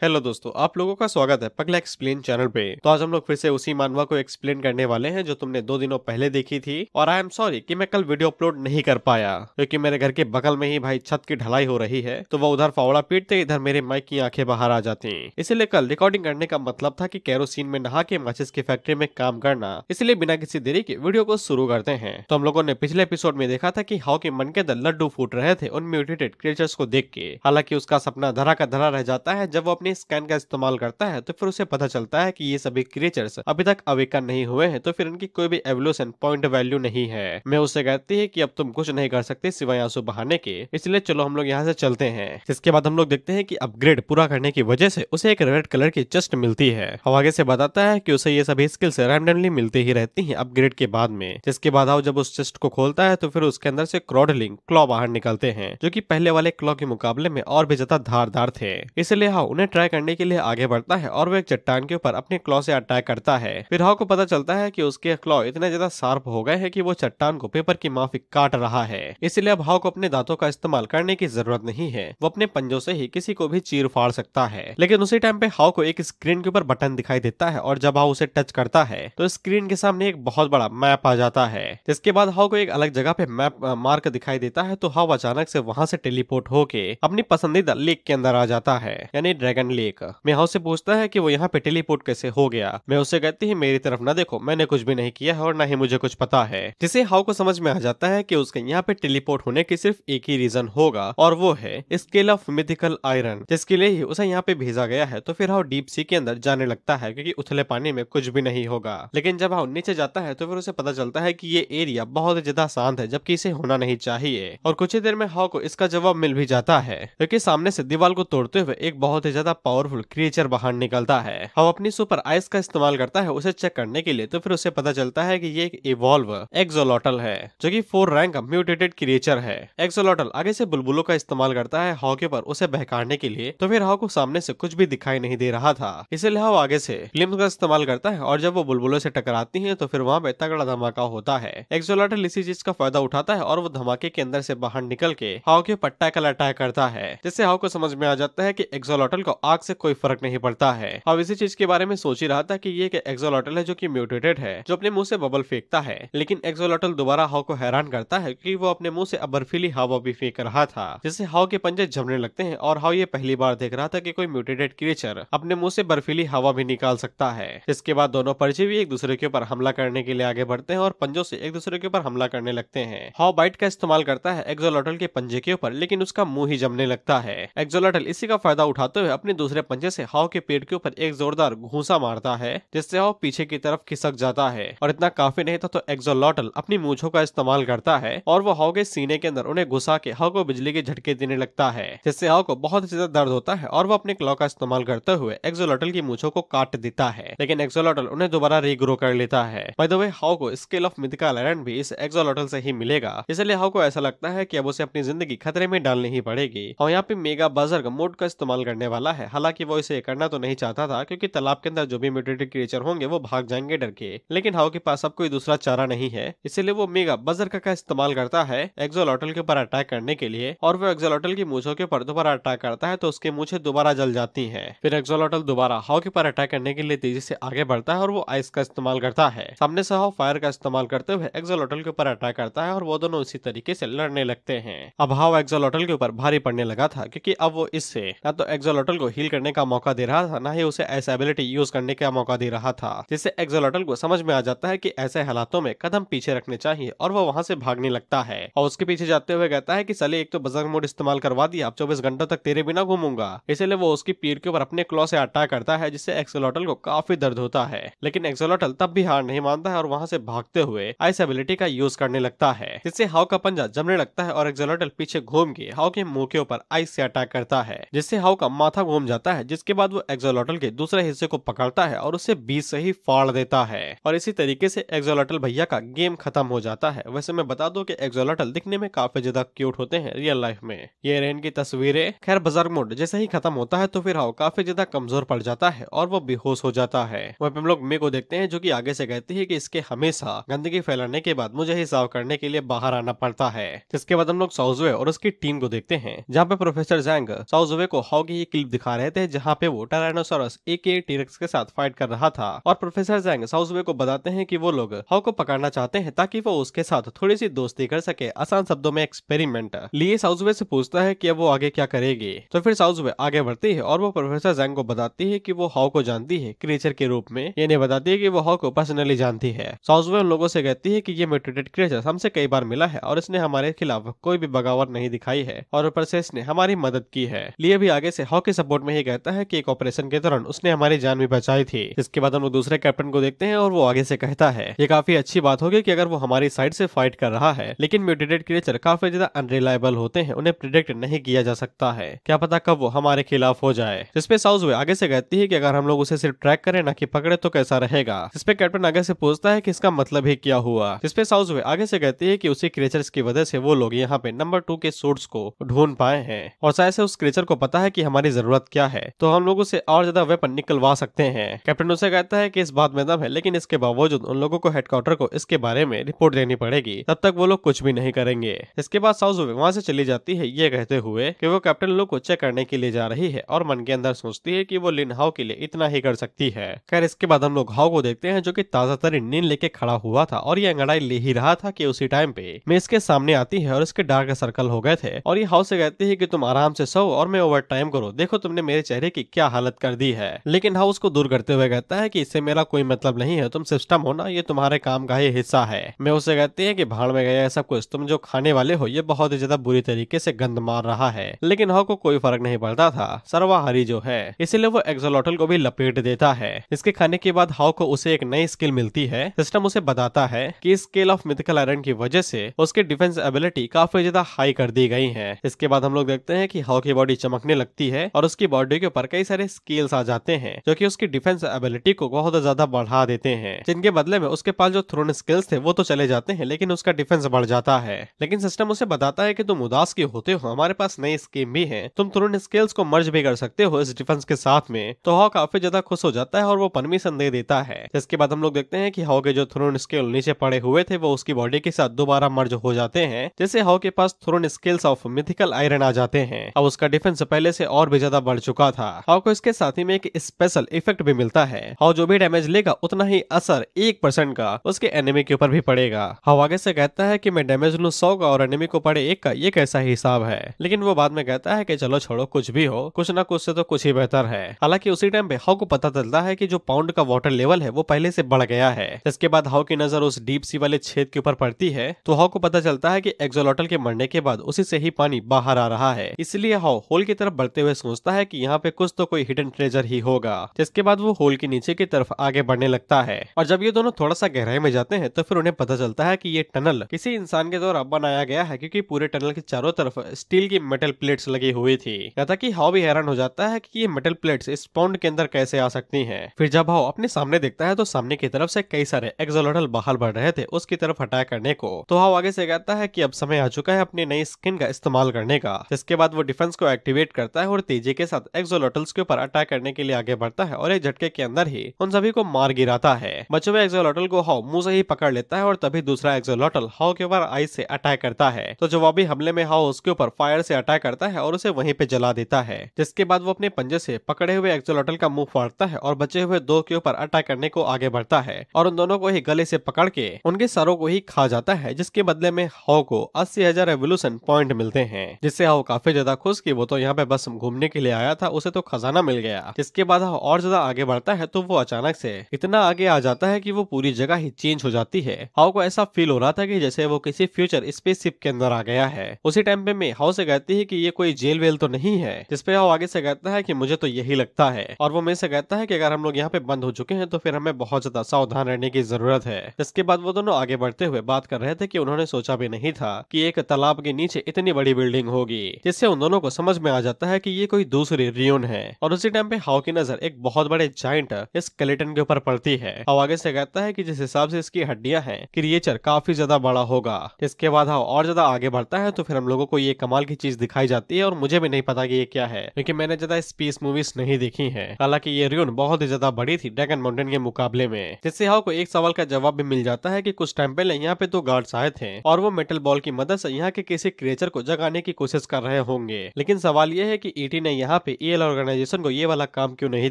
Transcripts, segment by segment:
Hello दोस्तों, आप लोगों का स्वागत है पगला एक्सप्लेन चैनल पे। तो आज हम लोग फिर से उसी मानवा को एक्सप्लेन करने वाले हैं जो तुमने 2 दिनों पहले देखी थी। और आई एम सॉरी कि मैं कल वीडियो अपलोड नहीं कर पाया क्योंकि मेरे घर के बगल में ही भाई छत की ढलाई हो रही है, तो वो उधर फावड़ा पीटते इधर मेरे माइक की आंखें बाहर आ जाती। इसीलिए कल रिकॉर्डिंग करने का मतलब था कि केरोसिन में नहा के माचिस की फैक्ट्री में काम करना। इसलिए बिना किसी देरी के वीडियो को शुरू करते हैं। तो हम लोगों ने पिछले एपिसोड में देखा था कि हाउ के मन के अंदर लड्डू फूट रहे थे उन म्यूटेटेड क्रिएचर्स को देख के। हालांकि उसका सपना धरा का धरा रह जाता है जब वो अपने स्कैन का इस्तेमाल करता है, तो फिर उसे पता चलता है कि ये सभी क्रिएचर्स अभी तक अवेकन नहीं हुए हैं, तो फिर इनकी कोई भी एवोल्यूशन पॉइंट वैल्यू नहीं है। मैं उससे कहती है कि अब तुम कुछ नहीं कर सकते सिवाय आंसू बहाने के, इसलिए चलो हम लोग यहाँ से चलते हैं। जिसके बाद हम लोग देखते हैं कि अपग्रेड पूरा करने की वजह से उसे एक रेड कलर की चेस्ट मिलती है। अब आगे से बताता है कि उसे ये सभी स्किल्स रैंडमली मिलती ही रहती हैं अपग्रेड के बाद में। जिसके बाद आओ जब उस चेस्ट को खोलता है तो फिर उसके अंदर से क्रॉडलिंग क्लॉ बाहर निकलते हैं, जो कि पहले वाले क्लॉ के मुकाबले में और भी ज्यादा धारदार थे। इसलिए हाँ उन्हें ट्राई करने के लिए आगे बढ़ता है और वो एक चट्टान के ऊपर अपने क्लॉ से अटैक करता है। फिर हाउ को पता चलता है कि उसके क्लॉ इतने ज्यादा शार्प हो गए हैं कि वो चट्टान को पेपर की माफिक काट रहा है। इसलिए अब हाउ को अपने दांतों का इस्तेमाल करने की जरूरत नहीं है, वो अपने पंजों से ही किसी को भी चीर फाड़ सकता है। लेकिन उसी टाइम पे हाउ को एक स्क्रीन के ऊपर बटन दिखाई देता है और जब हाउ उसे टच करता है तो स्क्रीन के सामने एक बहुत बड़ा मैप आ जाता है। जिसके बाद हाउ को एक अलग जगह पे मैप मार्क दिखाई देता है, तो हाउ अचानक से वहां से टेलीपोर्ट होके अपनी पसंदीदा लेक के अंदर आ जाता है, यानी ड्रैगन लेक। मैं हाउ से पूछता है कि वो यहाँ पे टेलीपोर्ट कैसे हो गया। मैं उससे कहती है मेरी तरफ ना देखो, मैंने कुछ भी नहीं किया है और ना ही मुझे कुछ पता है। जिसे हाउ को समझ में आ जाता है कि उसके यहाँ पे टेलीपोर्ट होने की सिर्फ एक ही रीजन होगा और वो है स्केल ऑफ मिथिकल आयरन, जिसके लिए ही उसे यहाँ पे भेजा गया है। तो फिर हाउ डीप सी के अंदर जाने लगता है क्योंकि उथले पानी में कुछ भी नहीं होगा। लेकिन जब हाउ नीचे जाता है तो फिर उसे पता चलता है कि ये एरिया बहुत ज्यादा शांत है, जबकि इसे होना नहीं चाहिए। और कुछ ही देर में हाउ को इसका जवाब मिल भी जाता है क्योंकि सामने से दीवार को तोड़ते हुए एक बहुत ही ज्यादा पावरफुल क्रिएचर बाहर निकलता है। हाउ अपनी सुपर आइस का इस्तेमाल करता है उसे चेक करने के लिए, तो फिर उसे पता चलता है कि ये एक इवॉल्व एक्सोलॉटल है जो कि 4 रैंक म्यूटेटेड क्रिएचर है। एक्सोलॉटल आगे से बुलबुलों का इस्तेमाल करता है हाउ के ऊपर उसे बहकाने के लिए, तो फिर हाउ को सामने से कुछ भी दिखाई नहीं दे रहा था। इसलिए हाउ आगे से फ्लेम्स का इस्तेमाल करता है और जब वो बुलबुलों से टकराती है तो फिर वहां पे तगड़ा धमाका होता है। एक्सोलॉटल इसी चीज का फायदा उठाता है और वो धमाके के अंदर से बाहर निकल के हाउ के ऊपर टैकल अटैक करता है, जिससे हाउ को समझ में आ जाता है कि एक्सोलॉटल को आग से कोई फर्क नहीं पड़ता है। हाउ इसी चीज के बारे में सोच ही रहा था कि ये एक एक्सोलॉटल है जो कि म्यूटेटेड है, जो अपने मुंह से बबल फेंकता है। लेकिन एक्सोलॉटल दोबारा हाउ को हैरान करता है कि वो अपने मुंह से अब बर्फीली हवा भी फेंक रहा था, जिससे हाउ के पंजे झमने लगते हैं। और हाउ ये पहली बार देख रहा था कि कोई म्यूटेटेड क्रिएचर अपने मुंह से बर्फीली हवा भी निकाल सकता है। इसके बाद दोनों परजीवी एक दूसरे के ऊपर हमला करने के लिए आगे बढ़ते हैं और पंजों से एक दूसरे के ऊपर हमला करने लगते हैं। हाउ बाइट का इस्तेमाल करता है एक्सोलॉटल के पंजे के ऊपर, लेकिन उसका मुंह ही जमने लगता है। एक्सोलॉटल इसी का फायदा उठाते हुए अपने दूसरे पंजे से हाउ के पेट के ऊपर एक जोरदार घूंसा मारता है, जिससे हाउ पीछे की तरफ खिसक जाता है। और इतना काफी नहीं था तो एक्सोलॉटल अपनी मूंछों का इस्तेमाल करता है और वो हाउ के सीने के अंदर उन्हें घुसा के हाउ को बिजली के झटके देने लगता है, जिससे हाउ को बहुत ज्यादा दर्द होता है और वो अपने क्लॉ का इस्तेमाल करते हुए एक्सोलॉटल की मूंछों को काट देता है। लेकिन एक्सोलॉटल उन्हें दोबारा रीग्रो कर लेता है। बाय द वे हाउ को स्केल ऑफ मिथिकल आयरन भी इस एक्सोलॉटल से ही मिलेगा, इसलिए हाउ को ऐसा लगता है कि अब उसे अपनी जिंदगी खतरे में डालनी ही पड़ेगी। और यहाँ पे मेगा बजर्ग मोड का इस्तेमाल करने वाला है। हालांकि वो इसे करना तो नहीं चाहता था क्योंकि तालाब के अंदर जो भी म्यूटेटेड क्रिएचर होंगे वो भाग जाएंगे डर के, लेकिन हाउ के पास अब कोई दूसरा चारा नहीं है, इसलिए वो मेगा बजर्ग का इस्तेमाल करता है एक्सोलॉटल के ऊपर अटैक करने के लिए। और वो एक्सोलॉटल की मूंछों के ऊपर दोबारा अटैक करता है तो उसके मूंछें दोबारा जल जाती हैं। फिर एक्सोलॉटल दोबारा हाउ के ऊपर अटैक करने के लिए तेजी से आगे बढ़ता है और वो आइस का इस्तेमाल करता है। सामने से हाउ फायर का इस्तेमाल करते हुए एक्सोलॉटल के ऊपर अटैक करता है और वो दोनों इसी तरीके से लड़ने लगते हैं। अब हाउ एक्सोलॉटल के ऊपर भारी पड़ने लगा था क्योंकि अब वो इससे ना तो एक्सोलॉटल को हील करने का मौका दे रहा था, ना ही उसे ऐसा एबिलिटी यूज करने का मौका दे रहा था, जिससे एक्सोलॉटल को समझ में आ जाता है कि ऐसे हालातों में कदम पीछे रखने चाहिए और वो वहां से भागने लगता है। और उसके पीछे जाते हुए कहता है कि साले एक तो बजर्ग मोड इस्तेमाल करवा दिया, अब 24 घंटों तक तेरे बिना घूमूंगा। इसलिए वो उसकी पीठ के ऊपर अपने क्लॉ से अटैक करता है, जिससे एक्सोलॉटल को काफी दर्द होता है। लेकिन एक्सोलॉटल तब भी हार नहीं मानता है और वहां से भागते हुए आइस एबिलिटी का यूज करने लगता है, जिससे हाउ का पंजा जमने लगता है और एक्सोलॉटल पीछे घूम के हाउ के मुंह के ऊपर आइस से अटैक करता है, जिससे हाउ का माथा घूम जाता है। जिसके बाद वो एक्सोलॉटल के दूसरे हिस्से को पकड़ता है और उसे बीच से ही फाड़ देता है और इसी तरीके से एक्सोलॉटल भैया का गेम खत्म हो जाता है। वैसे मैं बता दूं कि एक्सोलॉटल दिखने में काफी ज्यादा क्यूट होते हैं रियल लाइफ में। ये रहे इनकी तस्वीरें। खैर बजर्ग मोड जैसे ही खत्म होता है तो फिर हाउ काफी ज्यादा कमजोर पड़ जाता है और वो बेहोश हो जाता है। वहीं पे हम लोग मे को देखते हैं जो कि आगे से कहती है कि इसके हमेशा गंदगी फैलाने के बाद मुझे ही साफ करने के लिए बाहर आना पड़ता है। जिसके बाद हम लोग साउजुए और उसकी टीम को देखते हैं, जहाँ पे प्रोफेसर जैंग साउजुए को हाउ की ये क्लिप दिखा दिखा रहे थे जहाँ पे वो टायरानोसॉरस एके टीरेक्स के साथ फाइट कर रहा था। और प्रोफेसर जैंग साउजवे को बताते हैं कि वो लोग हाउ को पकड़ना चाहते हैं ताकि वो उसके साथ थोड़ी सी दोस्ती कर सके, आसान शब्दों में एक्सपेरिमेंट। लिए साउजवे से पूछता है कि अब वो आगे क्या करेगी। तो फिर साउजवे आगे बढ़ती है और वो प्रोफेसर जैंग को बताती है कि वो हाउ को जानती है क्रिएचर के रूप में। ये नहीं बताती है कि वो हाउ को पर्सनली जानती है। साउजवे उन लोगों से कहती है कि ये म्यूटेटेड क्रिएचर हमसे कई बार मिला है और इसने हमारे खिलाफ कोई भी बगावत नहीं दिखाई है और ऊपर से इसने हमारी मदद की है। लिए भी आगे से हाउ के सपोर्ट में ही कहता है कि एक ऑपरेशन के दौरान उसने हमारी जान भी बचाई थी। इसके बाद हम लोग दूसरे कैप्टन को देखते हैं और वो आगे से कहता है ये काफी अच्छी बात होगी कि अगर वो हमारी साइड से फाइट कर रहा है, लेकिन म्यूटेटेड क्रिएचर काफी ज्यादा अनरिलायबल होते हैं, उन्हें प्रिडिक्ट नहीं किया जा सकता है, क्या पता कब वो हमारे खिलाफ हो जाए। जिसपे साउजवे आगे से कहती है कि अगर हम लोग उसे सिर्फ ट्रैक करें ना कि पकड़े तो कैसा रहेगा। जिसपे कैप्टन आगे से पूछता है कि इसका मतलब ही क्या हुआ। जिसपे साउजवे आगे से कहती है कि उसी क्रिएचर्स की वजह से वो लोग यहाँ पे नंबर 2 के सूट्स को ढूंढ पाए हैं और शायद से उस क्रिएचर को पता है कि हमारी जरूरत क्या है, तो हम लोग उसे और ज्यादा वेपन निकलवा सकते हैं। कैप्टन उसे कहता है कि इस बात में दम है, लेकिन इसके बावजूद उन लोगों को हेडक्वार्टर को इसके बारे में रिपोर्ट देनी पड़ेगी, तब तक वो लोग कुछ भी नहीं करेंगे। इसके बाद साउजवे वहां से चली जाती है ये कहते हुए कि वो कैप्टन लोग को चेक करने के लिए जा रही है और मन के अंदर सोचती है कि वो लिन हाउ के लिए इतना ही कर सकती है। खैर इसके बाद हम लोग हाउ को देखते हैं जो कि ताजा तरीन नींद लेके खड़ा हुआ था और ये अंगड़ाई ले ही रहा था कि उसी टाइम पे मैं इसके सामने आती है और इसके डार्क सर्कल हो गए थे और ये हाउ से कहती है कि तुम आराम से सो और मैं ओवर टाइम करो, देखो तुमने मेरे चेहरे की क्या हालत कर दी है। लेकिन हाउ उसको दूर करते हुए कहता है कि इससे मेरा कोई मतलब नहीं है, तुम सिस्टम हो ना, ये तुम्हारे काम का ही हिस्सा है। मैं उसे कहती है कि भाड़ में गया सब कुछ, तुम जो खाने वाले हो ये बहुत ही ज्यादा बुरी तरीके से गंद मार रहा है। लेकिन हाउ को कोई फर्क नहीं पड़ता था, सर्वाहारी जो है, इसीलिए वो एक्सोलॉटल को भी लपेट देता है। इसके खाने के बाद हाउ को उसे एक नई स्किल मिलती है। सिस्टम उसे बताता है कि स्केल ऑफ मिथिकल आयरन की वजह से उसके डिफेंस एबिलिटी काफी ज्यादा हाई कर दी गई है। इसके बाद हम लोग देखते हैं कि हाउ की बॉडी चमकने लगती है और उसकी बॉडी के ऊपर कई सारे स्किल्स आ जाते हैं जो कि उसकी डिफेंस एबिलिटी को बहुत ज्यादा बढ़ा देते हैं, जिनके बदले में उसके पास जो थ्रोन स्किल्स थे वो तो चले जाते हैं लेकिन उसका डिफेंस बढ़ जाता है। लेकिन सिस्टम उसे बताता है कि तुम उदास क्यों होते हो, हमारे पास नई स्कीम भी है, तुम थ्रोन स्किल्स को मर्ज भी कर सकते हो इस डिफेंस के साथ में। तो हाउ काफी ज्यादा खुश हो जाता है और वो परमिशन दे देता है। इसके बाद हम लोग देखते हैं कि हाउ के जो थ्रोन स्किल नीचे पड़े हुए थे वो उसकी बॉडी के साथ दोबारा मर्ज हो जाते हैं, जैसे हाउ के पास throne skills of mythical iron आ जाते हैं। अब उसका डिफेंस पहले से और भी ज्यादा बढ़ चुका था। हाउ को इसके साथ ही में एक स्पेशल इफेक्ट भी मिलता है, हाउ जो भी डैमेज लेगा उतना ही असर 1% का उसके एनिमी के ऊपर भी पड़ेगा। हाउ आगे से कहता है कि मैं डैमेज लूं 100 का और एनिमी को पड़े 1 का, ये कैसा हिसाब है। लेकिन वो बाद में कहता है कि चलो छोड़ो, कुछ भी हो, कुछ ना कुछ से तो कुछ ही बेहतर है। हालांकि उसी टाइम पे हाउ को पता चलता है कि जो पाउंड का वाटर लेवल है वो पहले से बढ़ गया है। इसके बाद हाउ की नजर उस डीप सी वाले छेद के ऊपर पड़ती है तो हाउ को पता चलता है कि एक्सोलॉटल के मरने के बाद उसी से ही पानी बाहर आ रहा है। इसलिए हाउ होल की तरफ बढ़ते हुए सोचता है कि यहाँ पे कुछ तो कोई हिडन ट्रेजर ही होगा। जिसके बाद वो होल के नीचे की तरफ आगे बढ़ने लगता है और जब ये दोनों थोड़ा सा गहराई में जाते हैं तो फिर उन्हें पता चलता है कि ये टनल किसी इंसान के द्वारा बनाया गया है, क्योंकि पूरे टनल के चारों तरफ स्टील की मेटल प्लेट्स लगी हुई थी। यहाँ तक कि हाउ भी हैरान हो जाता है कि ये मेटल प्लेट्स इस पाउंड के अंदर कैसे आ सकती हैं। फिर जब हाउ अपने सामने देखता है तो सामने की तरफ से कई सारे एक्सोलॉटल बाहर बढ़ रहे थे उसकी तरफ अटैक करने को। तो हाउ आगे से कहता है कि अब समय आ चुका है अपनी नई स्किन का इस्तेमाल करने का। जिसके बाद वो डिफेंस को एक्टिवेट करता है और तेजी के साथ एक्सोलॉटल्स के ऊपर अटैक करने के लिए आगे बढ़ता है और एक झटके के अंदर ही उन सभी को मार गिराता है। बचे हुए एक्सोलॉटल को हाउ मुंह से ही पकड़ लेता है और तभी दूसरा एक्सोलॉटल हाउ के ऊपर आइस से अटैक करता है। तो जवाबी हमले में हाउ उसके ऊपर फायर से अटैक करता है और उसे वहीं पे जला देता है। जिसके बाद वो अपने पंजे से पकड़े हुए एक्सोलॉटल का मुंह फाड़ता है और बचे हुए 2 के ऊपर अटैक करने को आगे बढ़ता है और उन दोनों को ही गले से पकड़ के उनके सरों को ही खा जाता है, जिसके बदले में हाउ को 80,000 एवोल्यूशन पॉइंट मिलते हैं। जिससे हाउ काफी ज्यादा खुश कि वो तो यहाँ पे बस घूमने के लिए आया था, उसे तो खजाना मिल गया। जिसके बाद हाउ और ज्यादा आगे बढ़ता है तो वो अचानक से इतना आगे आ जाता है कि वो पूरी जगह ही चेंज हो जाती है। हाउ को ऐसा फील हो रहा था कि जैसे वो किसी फ्यूचर स्पेसशिप के अंदर आ गया है। उसी टाइम पे मैं हाउ से कहती है कि ये कोई जेल वेल तो नहीं है। जिसपे हाउ आगे से कहता है कि मुझे तो यही लगता है और वो मैं से कहता है कि अगर हम लोग यहाँ पे बंद हो चुके हैं तो फिर हमें बहुत ज्यादा सावधान रहने की जरूरत है। इसके बाद वो दोनों आगे बढ़ते हुए बात कर रहे थे कि उन्होंने सोचा भी नहीं था कि एक तालाब के नीचे इतनी बड़ी बिल्डिंग होगी, जिससे उन दोनों को समझ में आ जाता है कि ये कोई दूसरी रियून है। और उसी टाइम पे हाउ की नजर एक बहुत बड़े जाइंट स्केलेटन के ऊपर पड़ती है। हाउ आगे से कहता है कि जिस हिसाब से इसकी हड्डियां हैं क्रिएचर काफी ज्यादा बड़ा होगा। इसके बाद हाउ और ज्यादा आगे बढ़ता है तो फिर हम लोगों को ये कमाल की चीज दिखाई जाती है और मुझे भी नहीं पता कि ये क्या है, क्योंकि मैंने ज्यादा स्पेस मूवीज नहीं देखी है। हालांकि ये रियून बहुत ही ज्यादा बड़ी थी ड्रैगन माउंटेन के मुकाबले में। जिससे हाउ को एक सवाल का जवाब भी मिल जाता है कि कुछ टाइम पहले यहाँ पे 2 गार्ड्स आए थे और वो मेटल बॉल की मदद से यहाँ के किसी क्रिएचर को जगाने की कोशिश कर रहे होंगे। लेकिन सवाल यह है कि ईटी ने यहाँ यहाँ पे ईएल ऑर्गेनाइजेशन को ये वाला काम क्यों नहीं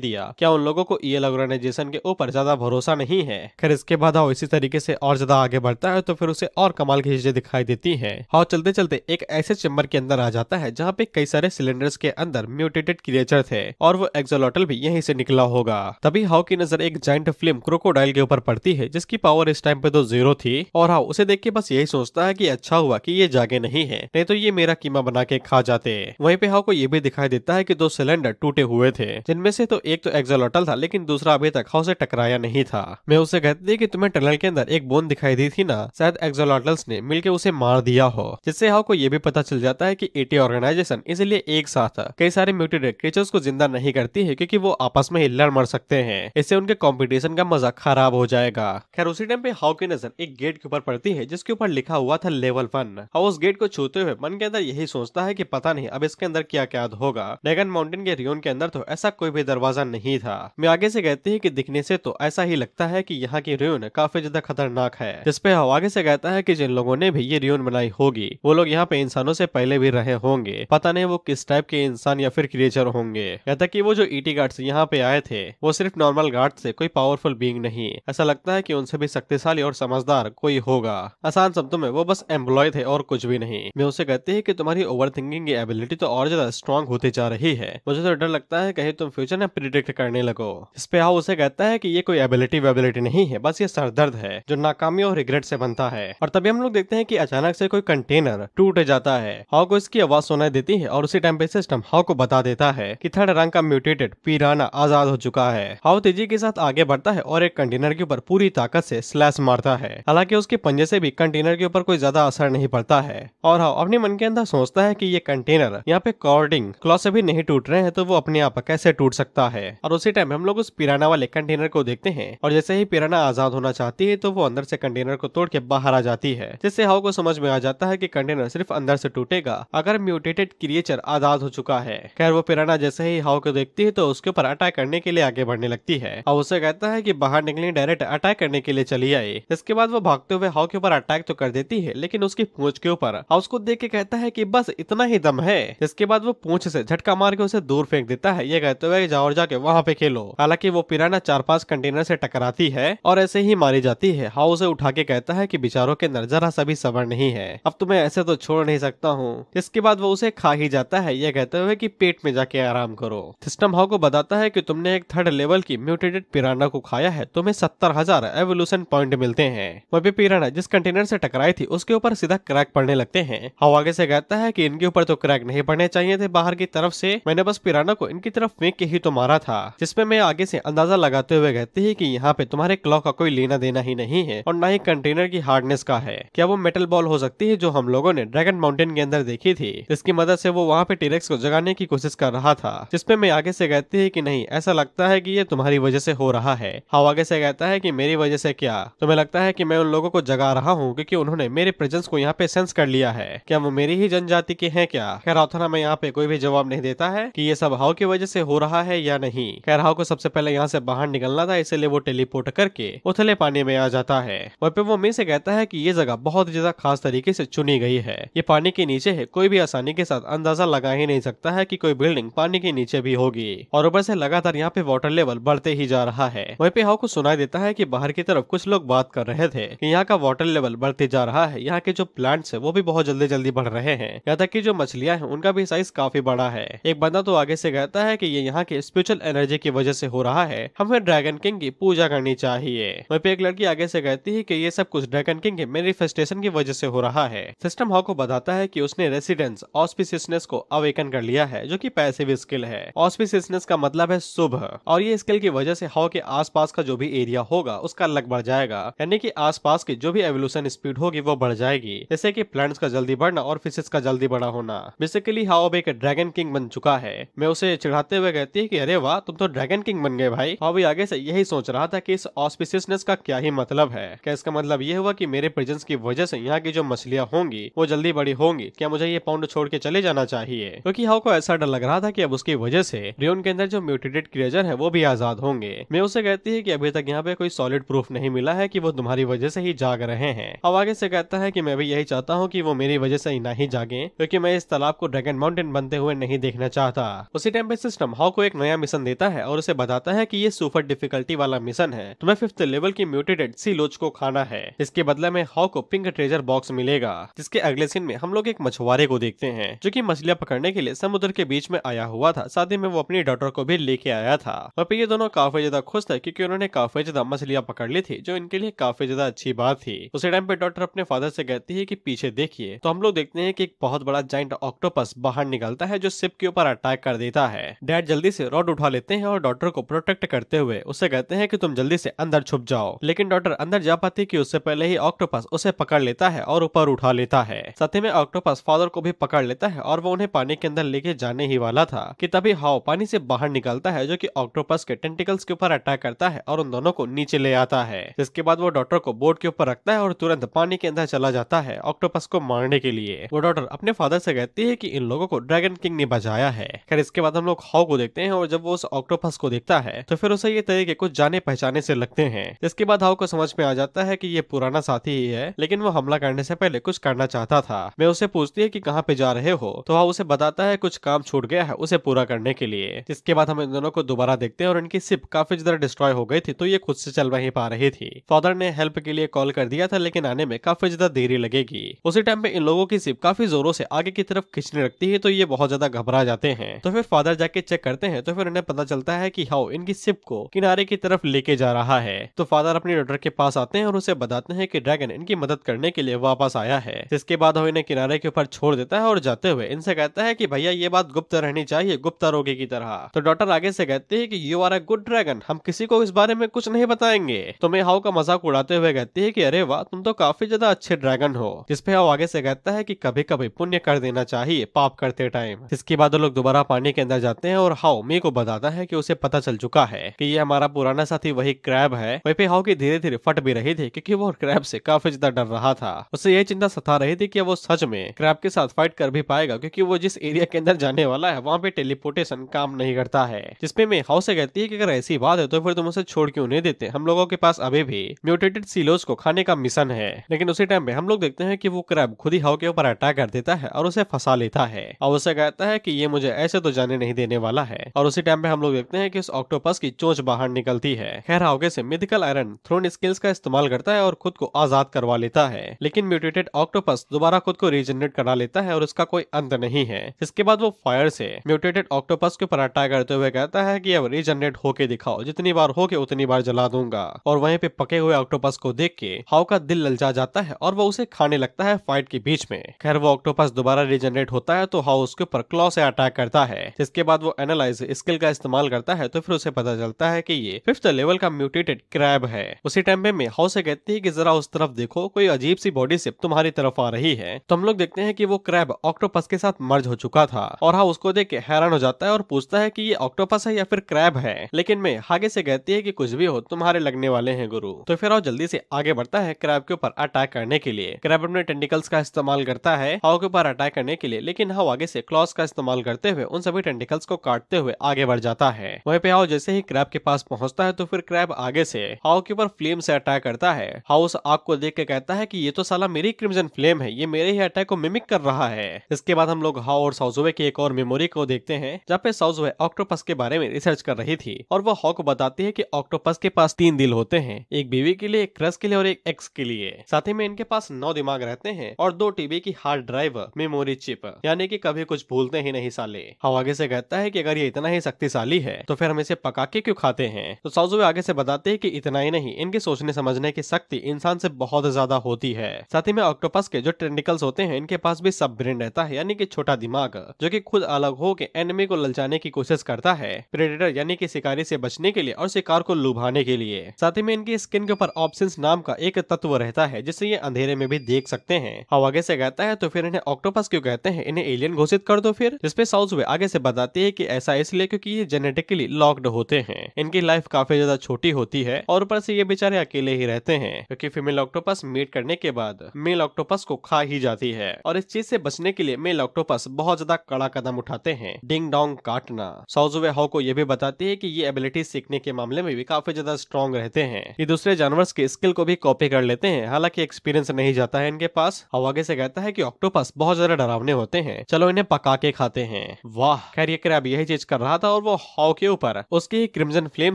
दिया? क्या उन लोगों को ईएल ऑर्गेनाइजेशन के ऊपर ज्यादा भरोसा नहीं है? खैर इसके बाद हाउ इसी तरीके से और ज्यादा आगे बढ़ता है तो फिर उसे और कमाल की चीजें दिखाई देती है। हाउ चलते चलते एक ऐसे चेम्बर के अंदर आ जाता है जहाँ पे कई सारे सिलेंडर्स के अंदर म्यूटेटेड क्रिएचर थे और वो एक्सोलॉटल भी यहीं से निकला होगा। तभी हाउ की नजर एक जाइंट फिल्म क्रोकोडाइल के ऊपर पड़ती है जिसकी पावर इस टाइम पे तो 0 थी और हाउ उसे देख के बस यही सोचता है कि अच्छा हुआ कि ये जागे नहीं है, नहीं तो ये मेरा कीमा बना के खा जाते। वहीं पे हाउ को ये भी दिखाई देता है कि 2 सिलेंडर टूटे हुए थे जिनमें से तो एक तो एक्सोलॉटल था लेकिन दूसरा अभी तक हाउ से टकराया नहीं था। मैं उसे कहती है कि तुम्हें टनल के अंदर एक बोन दिखाई दी थी ना, शायद एक्सोलॉटल्स ने मिलके उसे मार दिया हो, जिससे हाउ को ये भी पता चल जाता है कि एटी ऑर्गेनाइजेशन इसलिए एक साथ कई सारे म्यूटेटेड क्रिएचर्स को जिंदा नहीं करती है क्योंकि वो आपस में ही लड़ मर सकते हैं, इससे उनके कंपटीशन का मजा खराब हो जाएगा। खैर उसी टाइम पे हाउ की नजर एक गेट के ऊपर पड़ती है जिसके ऊपर लिखा हुआ था लेवल 1। हाउ उस गेट को छूते हुए मन के अंदर यही सोचता है कि पता नहीं अब इसके अंदर क्या क्या होगा। ड्रैगन माउंटेन के रियोन के अंदर तो ऐसा कोई भी दरवाजा नहीं था। मैं आगे से कहती है कि दिखने से तो ऐसा ही लगता है कि यहाँ की रियोन काफी ज्यादा खतरनाक है, जिसपे हाउ आगे से कहता है कि जिन लोगों ने भी ये रियोन बनाई होगी वो लोग यहाँ पे इंसानों से पहले भी रहे होंगे, पता नहीं वो किस टाइप के इंसान या फिर क्रिएचर होंगे। कहता कि वो जो ईटी गार्ड्स यहाँ पे आए थे वो सिर्फ नॉर्मल गार्ड से कोई पावरफुल बीइंग नहीं, ऐसा लगता है कि उनसे भी शक्तिशाली और समझदार कोई होगा। आसान शब्दों में वो बस एम्प्लॉय थे और कुछ भी नहीं। मैं उसे कहती है कि तुम्हारी ओवर थिंकिंग की एबिलिटी तो और ज्यादा स्ट्रॉन्ग होती जा रही है, मुझे तो डर लगता है कहीं तुम फ्यूचर में प्रिडिक्ट करने लगो। इस पे हाउ उसे कहता है कि ये कोई एबिलिटी नहीं है, बस ये सरदर्द है जो नाकामी और रिग्रेट से बनता है। और तभी हम लोग देखते हैं कि अचानक से कोई कंटेनर टूट जाता है। हाउ को इसकी आवाज सुनाई देती है और उसी टाइम पे सिस्टम हाउ को बता देता है कि 3rd रैंक का म्यूटेटेड पिराना आजाद हो चुका है। हाउ तेजी के साथ आगे बढ़ता है और एक कंटेनर के ऊपर पूरी ताकत से स्लैश मारता है। हालांकि उसके पंजे से भी कंटेनर के ऊपर कोई ज्यादा असर नहीं पड़ता है और हाउ अपने मन के अंदर सोचता है कि ये कंटेनर यहाँ पे कॉर्डिंग क्लॉ से भी नहीं टूट रहे हैं तो वो अपने आप कैसे टूट सकता है। और उसी टाइम हम लोग उस पिराना वाले कंटेनर को देखते हैं और जैसे ही पिराना आजाद होना चाहती है तो वो अंदर से कंटेनर को तोड़ के बाहर आ जाती है, जिससे हाउ को समझ में आ जाता है कि कंटेनर सिर्फ अंदर से टूटेगा अगर म्यूटेटेड क्रिएचर आजाद हो चुका है। खैर वो पिराना जैसे ही हाउ को देखती है तो उसके ऊपर अटैक करने के लिए आगे बढ़ने लगती है और उसे कहता है कि बाहर निकलने डायरेक्ट अटैक करने के लिए चली आई। इसके बाद वो भागते हुए हाउ के ऊपर अटैक तो कर देती है लेकिन उसकी पूंछ के ऊपर हाउ उसको देख के कहता है कि बस इतना ही दम है। इसके बाद वो पूंछ से झटका मार के उसे दूर फेंक देता है, ये कहते हुए जाओ और जाके वहां पे खेलो। हालांकि वो पिराना 4-5 कंटेनर से टकराती है और ऐसे ही मारी जाती है। हाउ उसे उठा के कहता है कि बेचारों के अंदर जरा सा भी सब्र नहीं है, अब तुम्हें ऐसे तो छोड़ नहीं सकता हूँ। इसके बाद वो उसे खा ही जाता है, ये कहते हुए कि पेट में जाके आराम करो। सिस्टम हाउ को बताता है कि तुमने एक 3rd लेवल की म्यूटेटेड पिराना को खाया है, तुम्हें 70,000 एवोल्यूशन पॉइंट मिलते हैं। वह भी पिराना जिस कंटेनर से टकराई थी उसके ऊपर सीधा क्रैक पड़ने लगते हैं। हाउ आगे से कहता है कि इनके ऊपर तो क्रैक नहीं पड़ने चाहिए थे बाहर की तरफ से, मैंने बस पिराना को इनकी तरफ फेंक के ही तो मारा था। जिसमें मैं आगे से अंदाजा लगाते हुए कहती है कि यहाँ पे तुम्हारे क्लॉ का कोई लेना देना ही नहीं है और ना ही कंटेनर की हार्डनेस का है। क्या वो मेटल बॉल हो सकती है जो हम लोगों ने ड्रैगन माउंटेन के अंदर देखी थी, जिसकी मदद से वो वहाँ पे टीरेक्स को जगाने की कोशिश कर रहा था। जिसपे मैं आगे से कहती है कि नहीं, ऐसा लगता है कि ये तुम्हारी वजह से हो रहा है। हाउ आगे से कहता है कि मेरी वजह से क्या? तुम्हें लगता है कि मैं उन लोगों को जगा रहा हूँ क्योंकि उन्होंने मेरे प्रेजेंस को यहाँ पे सेंस कर लिया है? क्या वो मेरी ही जनजाति के हैं क्या? खैर अथाना में यहाँ पे कोई भी जवाब नहीं देता है कि ये सब हाउ की वजह से हो रहा है या नहीं। खैर हाउ को सबसे पहले यहाँ से बाहर निकलना था, इसलिए वो टेलीपोर्ट करके उथले पानी में आ जाता है। वहाँ पे वो मी से कहता है कि ये जगह बहुत ज्यादा खास तरीके से चुनी गई है, ये पानी के नीचे है, कोई भी आसानी के साथ अंदाजा लगा ही नहीं सकता है कि कोई बिल्डिंग पानी के नीचे भी होगी। और ऊपर से लगातार यहाँ पे वाटर लेवल बढ़ते ही जा रहा है। वहीं पे हाउ को सुनाई देता है कि बाहर की तरफ कुछ लोग बात कर रहे थे कि यहाँ का वाटर लेवल बढ़ते जा रहा है, यहाँ के जो प्लांट्स है वो भी बहुत जल्दी जल्दी बढ़ रहे हैं, यहाँ तक कि जो मछलियां हैं उनका भी साइज काफी बड़ा है। एक बंदा तो आगे से कहता है कि ये यहाँ के स्पिरिचुअल एनर्जी की वजह से हो रहा है, हमें ड्रैगन किंग की पूजा करनी चाहिए। वहीं पे एक लड़की आगे से कहती है कि ये सब कुछ ड्रैगन किंग के मैनिफेस्टेशन की वजह से हो रहा है। सिस्टम हाउ को बताता है कि उसने रेसिडेंस ऑस्पिशियसनेस को अवेकन कर लिया है, जो कि पैसिव स्किल है। ऑस्पिशियसनेस का मतलब है शुभ, और ये स्किल की वजह से हाउ के आसपास का जो भी एरिया होगा उसका लक बढ़ जाएगा, यानी कि आसपास की जो भी एवोल्यूशन स्पीड होगी वो बढ़ जाएगी, जैसे कि प्लांट्स का जल्दी बढ़ना और फिशेस का जल्दी बड़ा होना। बेसिकली हाउ अब एक ड्रैगन किंग बन चुका है। मैं उसे चिढ़ाते हुए कहती है कि अरे वाह, तुम तो ड्रैगन किंग बन गए भाई। हाउ भी आगे से यही सोच रहा था कि इस ऑस्पिशियसनेस का क्या ही मतलब है। क्या इसका मतलब ये हुआ कि मेरे प्रेजेंस की वजह से यहाँ की जो मछलियां होंगी वो जल्दी बड़ी होंगी? क्या मुझे ये पाउंड छोड़ के चले जाना चाहिए? क्योंकि हाउ को ऐसा डर लग रहा था कि अब उसकी वजह से रियोन के अंदर जो म्यूटेटेड क्रिएचर है वो भी आजाद होंगे। मैं उसे कहती है कि अभी तक यहाँ पे कोई सॉलिड प्रूफ नहीं मिला है कि वो तुम्हारी वजह से ही जाग रहे हैं। अब आगे से कहता है कि मैं भी यही चाहता हूँ कि वो मेरी वजह से ही ना ही जागे, क्योंकि मैं इस तालाब को ड्रैगन माउंटेन बनते हुए नहीं देखना चाहता। उसी टाइम पे सिस्टम हाउ को एक नया मिशन देता है और उसे बताता है कि ये सुपर डिफिकल्टी वाला मिशन है, तुम्हें 5th लेवल की म्यूटेटेड सी लोच को खाना है। इसके बदले में हाउ को पिंक ट्रेजर बॉक्स मिलेगा। जिसके अगले सीन में हम लोग एक मछुआरे को देखते हैं जो कि मछलियां पकड़ने के लिए समुद्र के बीच में आया हुआ था। साथ ही में वो अपनी डॉटर को भी लेके आया था। और फिर ये दोनों काफी ज्यादा खुश थे क्योंकि उन्होंने काफी ज्यादा मछलियां पकड़ ली थी, जो इनके लिए काफी ज्यादा अच्छी बात थी। उसी टाइम पे डॉटर अपने फादर से कहती है कि पीछे देखिए, तो हम लोग देखते हैं कि एक बहुत बड़ा जाइंट ऑक्टोपस बाहर निकलता है जो शिप के ऊपर अटैक कर देता है। डैड जल्दी से रॉड उठा लेते हैं और डॉटर को प्रोटेक्ट करते हुए उससे कहते हैं कि तुम जल्दी से अंदर छुप जाओ। लेकिन डॉटर अंदर जा पाती कि उससे पहले ही ऑक्टोपस उसे पकड़ लेता है और ऊपर उठा लेता है। साथ ही में ऑक्टोपस फादर को भी पकड़ लेता है और वो उन्हें पानी के अंदर लेके जाने ही वाला था कि तभी हाउ पानी से बाहर निकलता है जो कि ऑक्टोपस के टेंटिकल्स के ऊपर अटैक करता है और उन दोनों को नीचे ले आता है। जिसके बाद वो डॉटर को बोट के ऊपर रखता है और तुरंत पानी के अंदर चला जाता है ऑक्टोपस को मारने के लिए। वो डॉटर अपने फादर से कहती है कि इन लोगों को ड्रैगन किंग ने बचाया है। खैर इसके बाद हम लोग हाउ को देखते हैं और जब वो उस ऑक्टोपस को देखता है तो फिर उसे ये तरीके कुछ जाने पहचाने से लगते हैं। इसके बाद हाउ को समझ में आ जाता है कि ये पुराना साथी ही है, लेकिन वो हमला करने से पहले कुछ करना चाहता था। मैं उसे पूछती है कि कहाँ पे जा रहे हो, तो हाउ उसे बताता है कुछ काम छूट गया है उसे पूरा करने के लिए। इसके बाद हम इन दोनों को दोबारा देखते हैं और इनकी शिप काफी ज्यादा डिस्ट्रॉय हो गई थी, तो ये खुद से चल नहीं पा रही थी। फादर ने हेल्प के लिए कॉल कर दिया था, लेकिन आने में काफी ज्यादा देरी लगेगी। उसी टाइम पे इन लोगों की शिप काफी जोरों से आगे की तरफ खींचने लगती है, तो ये बहुत ज्यादा घबरा जाते हैं। तो फिर फादर जाके चेक करते हैं तो फिर उन्हें पता चलता है कि हाउ इनकी शिप को किनारे की तरफ लेके जा रहा है। तो फादर अपनी डॉटर के पास आते हैं और उसे बताते हैं कि ड्रैगन इनकी मदद करने के लिए वापस आया है। जिसके बाद वो इन्हें किनारे के ऊपर छोड़ देता है और जाते हुए इनसे कहता है कि भैया ये बात गुप्त रहनी चाहिए, गुप्ता रोगी की तरह। तो डॉटर आगे से कहती है कि you are a good dragon, हम किसी को इस बारे में कुछ नहीं बताएंगे। तो मैं हाउ का मजाक उड़ाते हुए कहती है कि अरे वाह, तुम तो काफी ज्यादा अच्छे ड्रैगन हो। जिसपे हाउ आगे से कहता है कि कभी कभी पुण्य कर देना चाहिए पाप करते टाइम। इसके बाद वो लोग दोबारा पानी के अंदर जाते हैं और हाउ मी को बताता है कि उसे पता चल चुका है कि ये हमारा पुराना साथी वही क्रैब है। वहीं पे हाउ की धीरे धीरे फट भी रही थी क्योंकि वो क्रैब से काफी ज्यादा डर रहा था। उसे यह चिंता सता रही थी कि वो सच में क्रैब के साथ फाइट कर भी पाएगा, क्योंकि वो जिस एरिया के अंदर जाने वाला है वहाँ पे टेलीपोर्टेशन काम नहीं करता है। जिसपे मैं हाउ से कहती है कि अगर ऐसी बात है तो फिर तुम उसे छोड़ क्यों नहीं देते, हम लोगों के पास अभी भी म्यूटेटेड सीलोज को खाने का मिशन है। लेकिन उसी टाइम पे हम लोग देखते हैं कि वो क्रैब खुद ही हाउ के ऊपर अटैक कर देता है और उसे फंसा लेता है और उसे कहता है कि ये मुझे ऐसे तो जाने नहीं देने वाला है। और उसी टाइम पे हम लोग देखते हैं कि उस ऑक्टोपस की चोंच बाहर निकलती है। खैर आगे से मिथिकल आयरन थ्रोन स्किल्स का इस्तेमाल करता है और खुद को आजाद करवा लेता है। लेकिन म्यूटेटेड ऑक्टोपस दोबारा खुद को रीजनरेट करा लेता है और उसका कोई अंत नहीं है। इसके बाद वो फायर से म्यूटेटेड ऑक्टोपस के ऊपर अटैक करते हुए कहता है कि अब रीजनरेट होके दिखाओ, जितनी बार हो के उतनी बार जला दूंगा। और वहीं पे पके हुए ऑक्टोपस को देख के हाउ का दिल ललचा जाता है और वो उसे खाने लगता है फाइट के बीच में। खैर वो ऑक्टोपस दोबारा रीजनरेट होता है तो हाउ उसके ऊपर क्लॉ से अटैक करता है। जिसके बाद वो एनालाइज स्किल का इस्तेमाल करता है तो फिर उसे पता चलता है कि ये 5th लेवल का म्यूटेटेड क्रैब है। उसी टाइम पे हाउ से कहती है कि जरा उस तरफ देखो, कोई अजीब सी बॉडी शिप तुम्हारी तरफ आ रही है। तो हम लोग देखते हैं कि वो क्रैब ऑक्टोपस के साथ मर्ज हो चुका था और हाउ उसको देख के हैरान हो जाता है और पूछता है कि ये ऑक्टोपस है या फिर क्रैब है। लेकिन मैं आगे से कहती है कि कुछ भी हो तुम्हारे लगने वाले हैं गुरु। तो फिर हाउ जल्दी से आगे बढ़ता है क्रैब के ऊपर अटैक करने के लिए। क्रैब अपने टेंटिकल्स का इस्तेमाल करता है हाउ के ऊपर अटैक करने के लिए, लेकिन हाउ आगे से क्लॉस का इस्तेमाल करते हुए उन सभी टेंटिकल्स को काटते हुए आगे बढ़ जाता है। वहीं पे हाउ जैसे ही क्रैब के पास पहुंचता है तो फिर क्रैब आगे से हाउ के ऊपर फ्लेम से अटैक करता है। हाउ उस आग को देख के कहता है कि ये तो साला मेरी क्रिम्सन फ्लेम है, ये मेरे ही अटैक को मिमिक कर रहा है। इसके बाद हम लोग हाउ और साउज़ुए की एक और मेमोरी को देखते हैं जहाँ पे साउज़ुए ऑक्टोपस के बारे में रिसर्च कर रही थी और वो हाउ को बताती है कि ऑक्टोपस के पास 3 दिल होते हैं, एक बीवी के लिए, एक क्रश के लिए और एक एक्स के लिए। साथ ही में इनके पास 9 दिमाग रहते हैं और 2 टीबी की हार्ड ड्राइव मेमोरी चिप, यानी कि कभी कुछ भूलते ही नहीं साले। हाउ आगे से कहता है कि अगर ये इतना ही शक्तिशाली है तो फिर हम इसे पका के क्यों खाते हैं। तो साउज़ुए आगे से बताते हैं कि इतना ही नहीं, इनके सोचने समझने की शक्ति इंसान से बहुत ज्यादा होती है। साथ ही में ऑक्टोपस के जो टेंटिकल्स होते हैं इनके पास भी सब ब्रेन रहता है, यानी कि छोटा दिमाग, जो कि खुद अलग हो के एनिमी को ललचाने की कोशिश करता है, प्रेडेटर यानी कि शिकारी से बचने के लिए और शिकार को लुभाने के लिए। साथ ही में इनकी स्किन के ऊपर ऑप्शंस नाम का एक तत्व रहता है जिससे ये अंधेरे में भी देख सकते हैं। हाउ आगे से कहता है तो फिर इन्हें ऑक्टोपस क्यों कहते हैं, इन्हें एलियन घोषित कर दो फिर। जिसपे साउज़ुए आगे से बताती है कि ऐसा इसलिए क्योंकि ये जेनेटिकली लॉक्ड होते हैं, इनकी लाइफ काफी ज्यादा छोटी होती है और ऊपर से ये बेचारे अकेले ही रहते हैं क्योंकि फीमेल ऑक्टोपस मीट करने के बाद मेल ऑक्टोपस को खा ही जाती है। और इस चीज से बचने के लिए मेल ऑक्टोपस बहुत ज्यादा कड़ा कदम उठाते हैं, डिंग डोंग काटना। साउज़ुए हाउ को ये भी बताती है कि ये एबिलिटी सीखने के मामले में भी काफी ज्यादा स्ट्रॉन्ग रहते हैं, ये दूसरे जानवर्स के स्किल को भी कॉपी कर लेते हैं, हालांकि एक्सपीरियंस नहीं जाता है इनके पास। हाउ आगे से कहता है कि ऑक्टोपस बहुत ज्यादा डरावने होते हैं, चलो इन्हें पका के खाते हैं। हैं। वाह, खैर ये क्रैब यही चीज कर रहा था और वो हाउ के ऊपर उसकी क्रिम्सन फ्लेम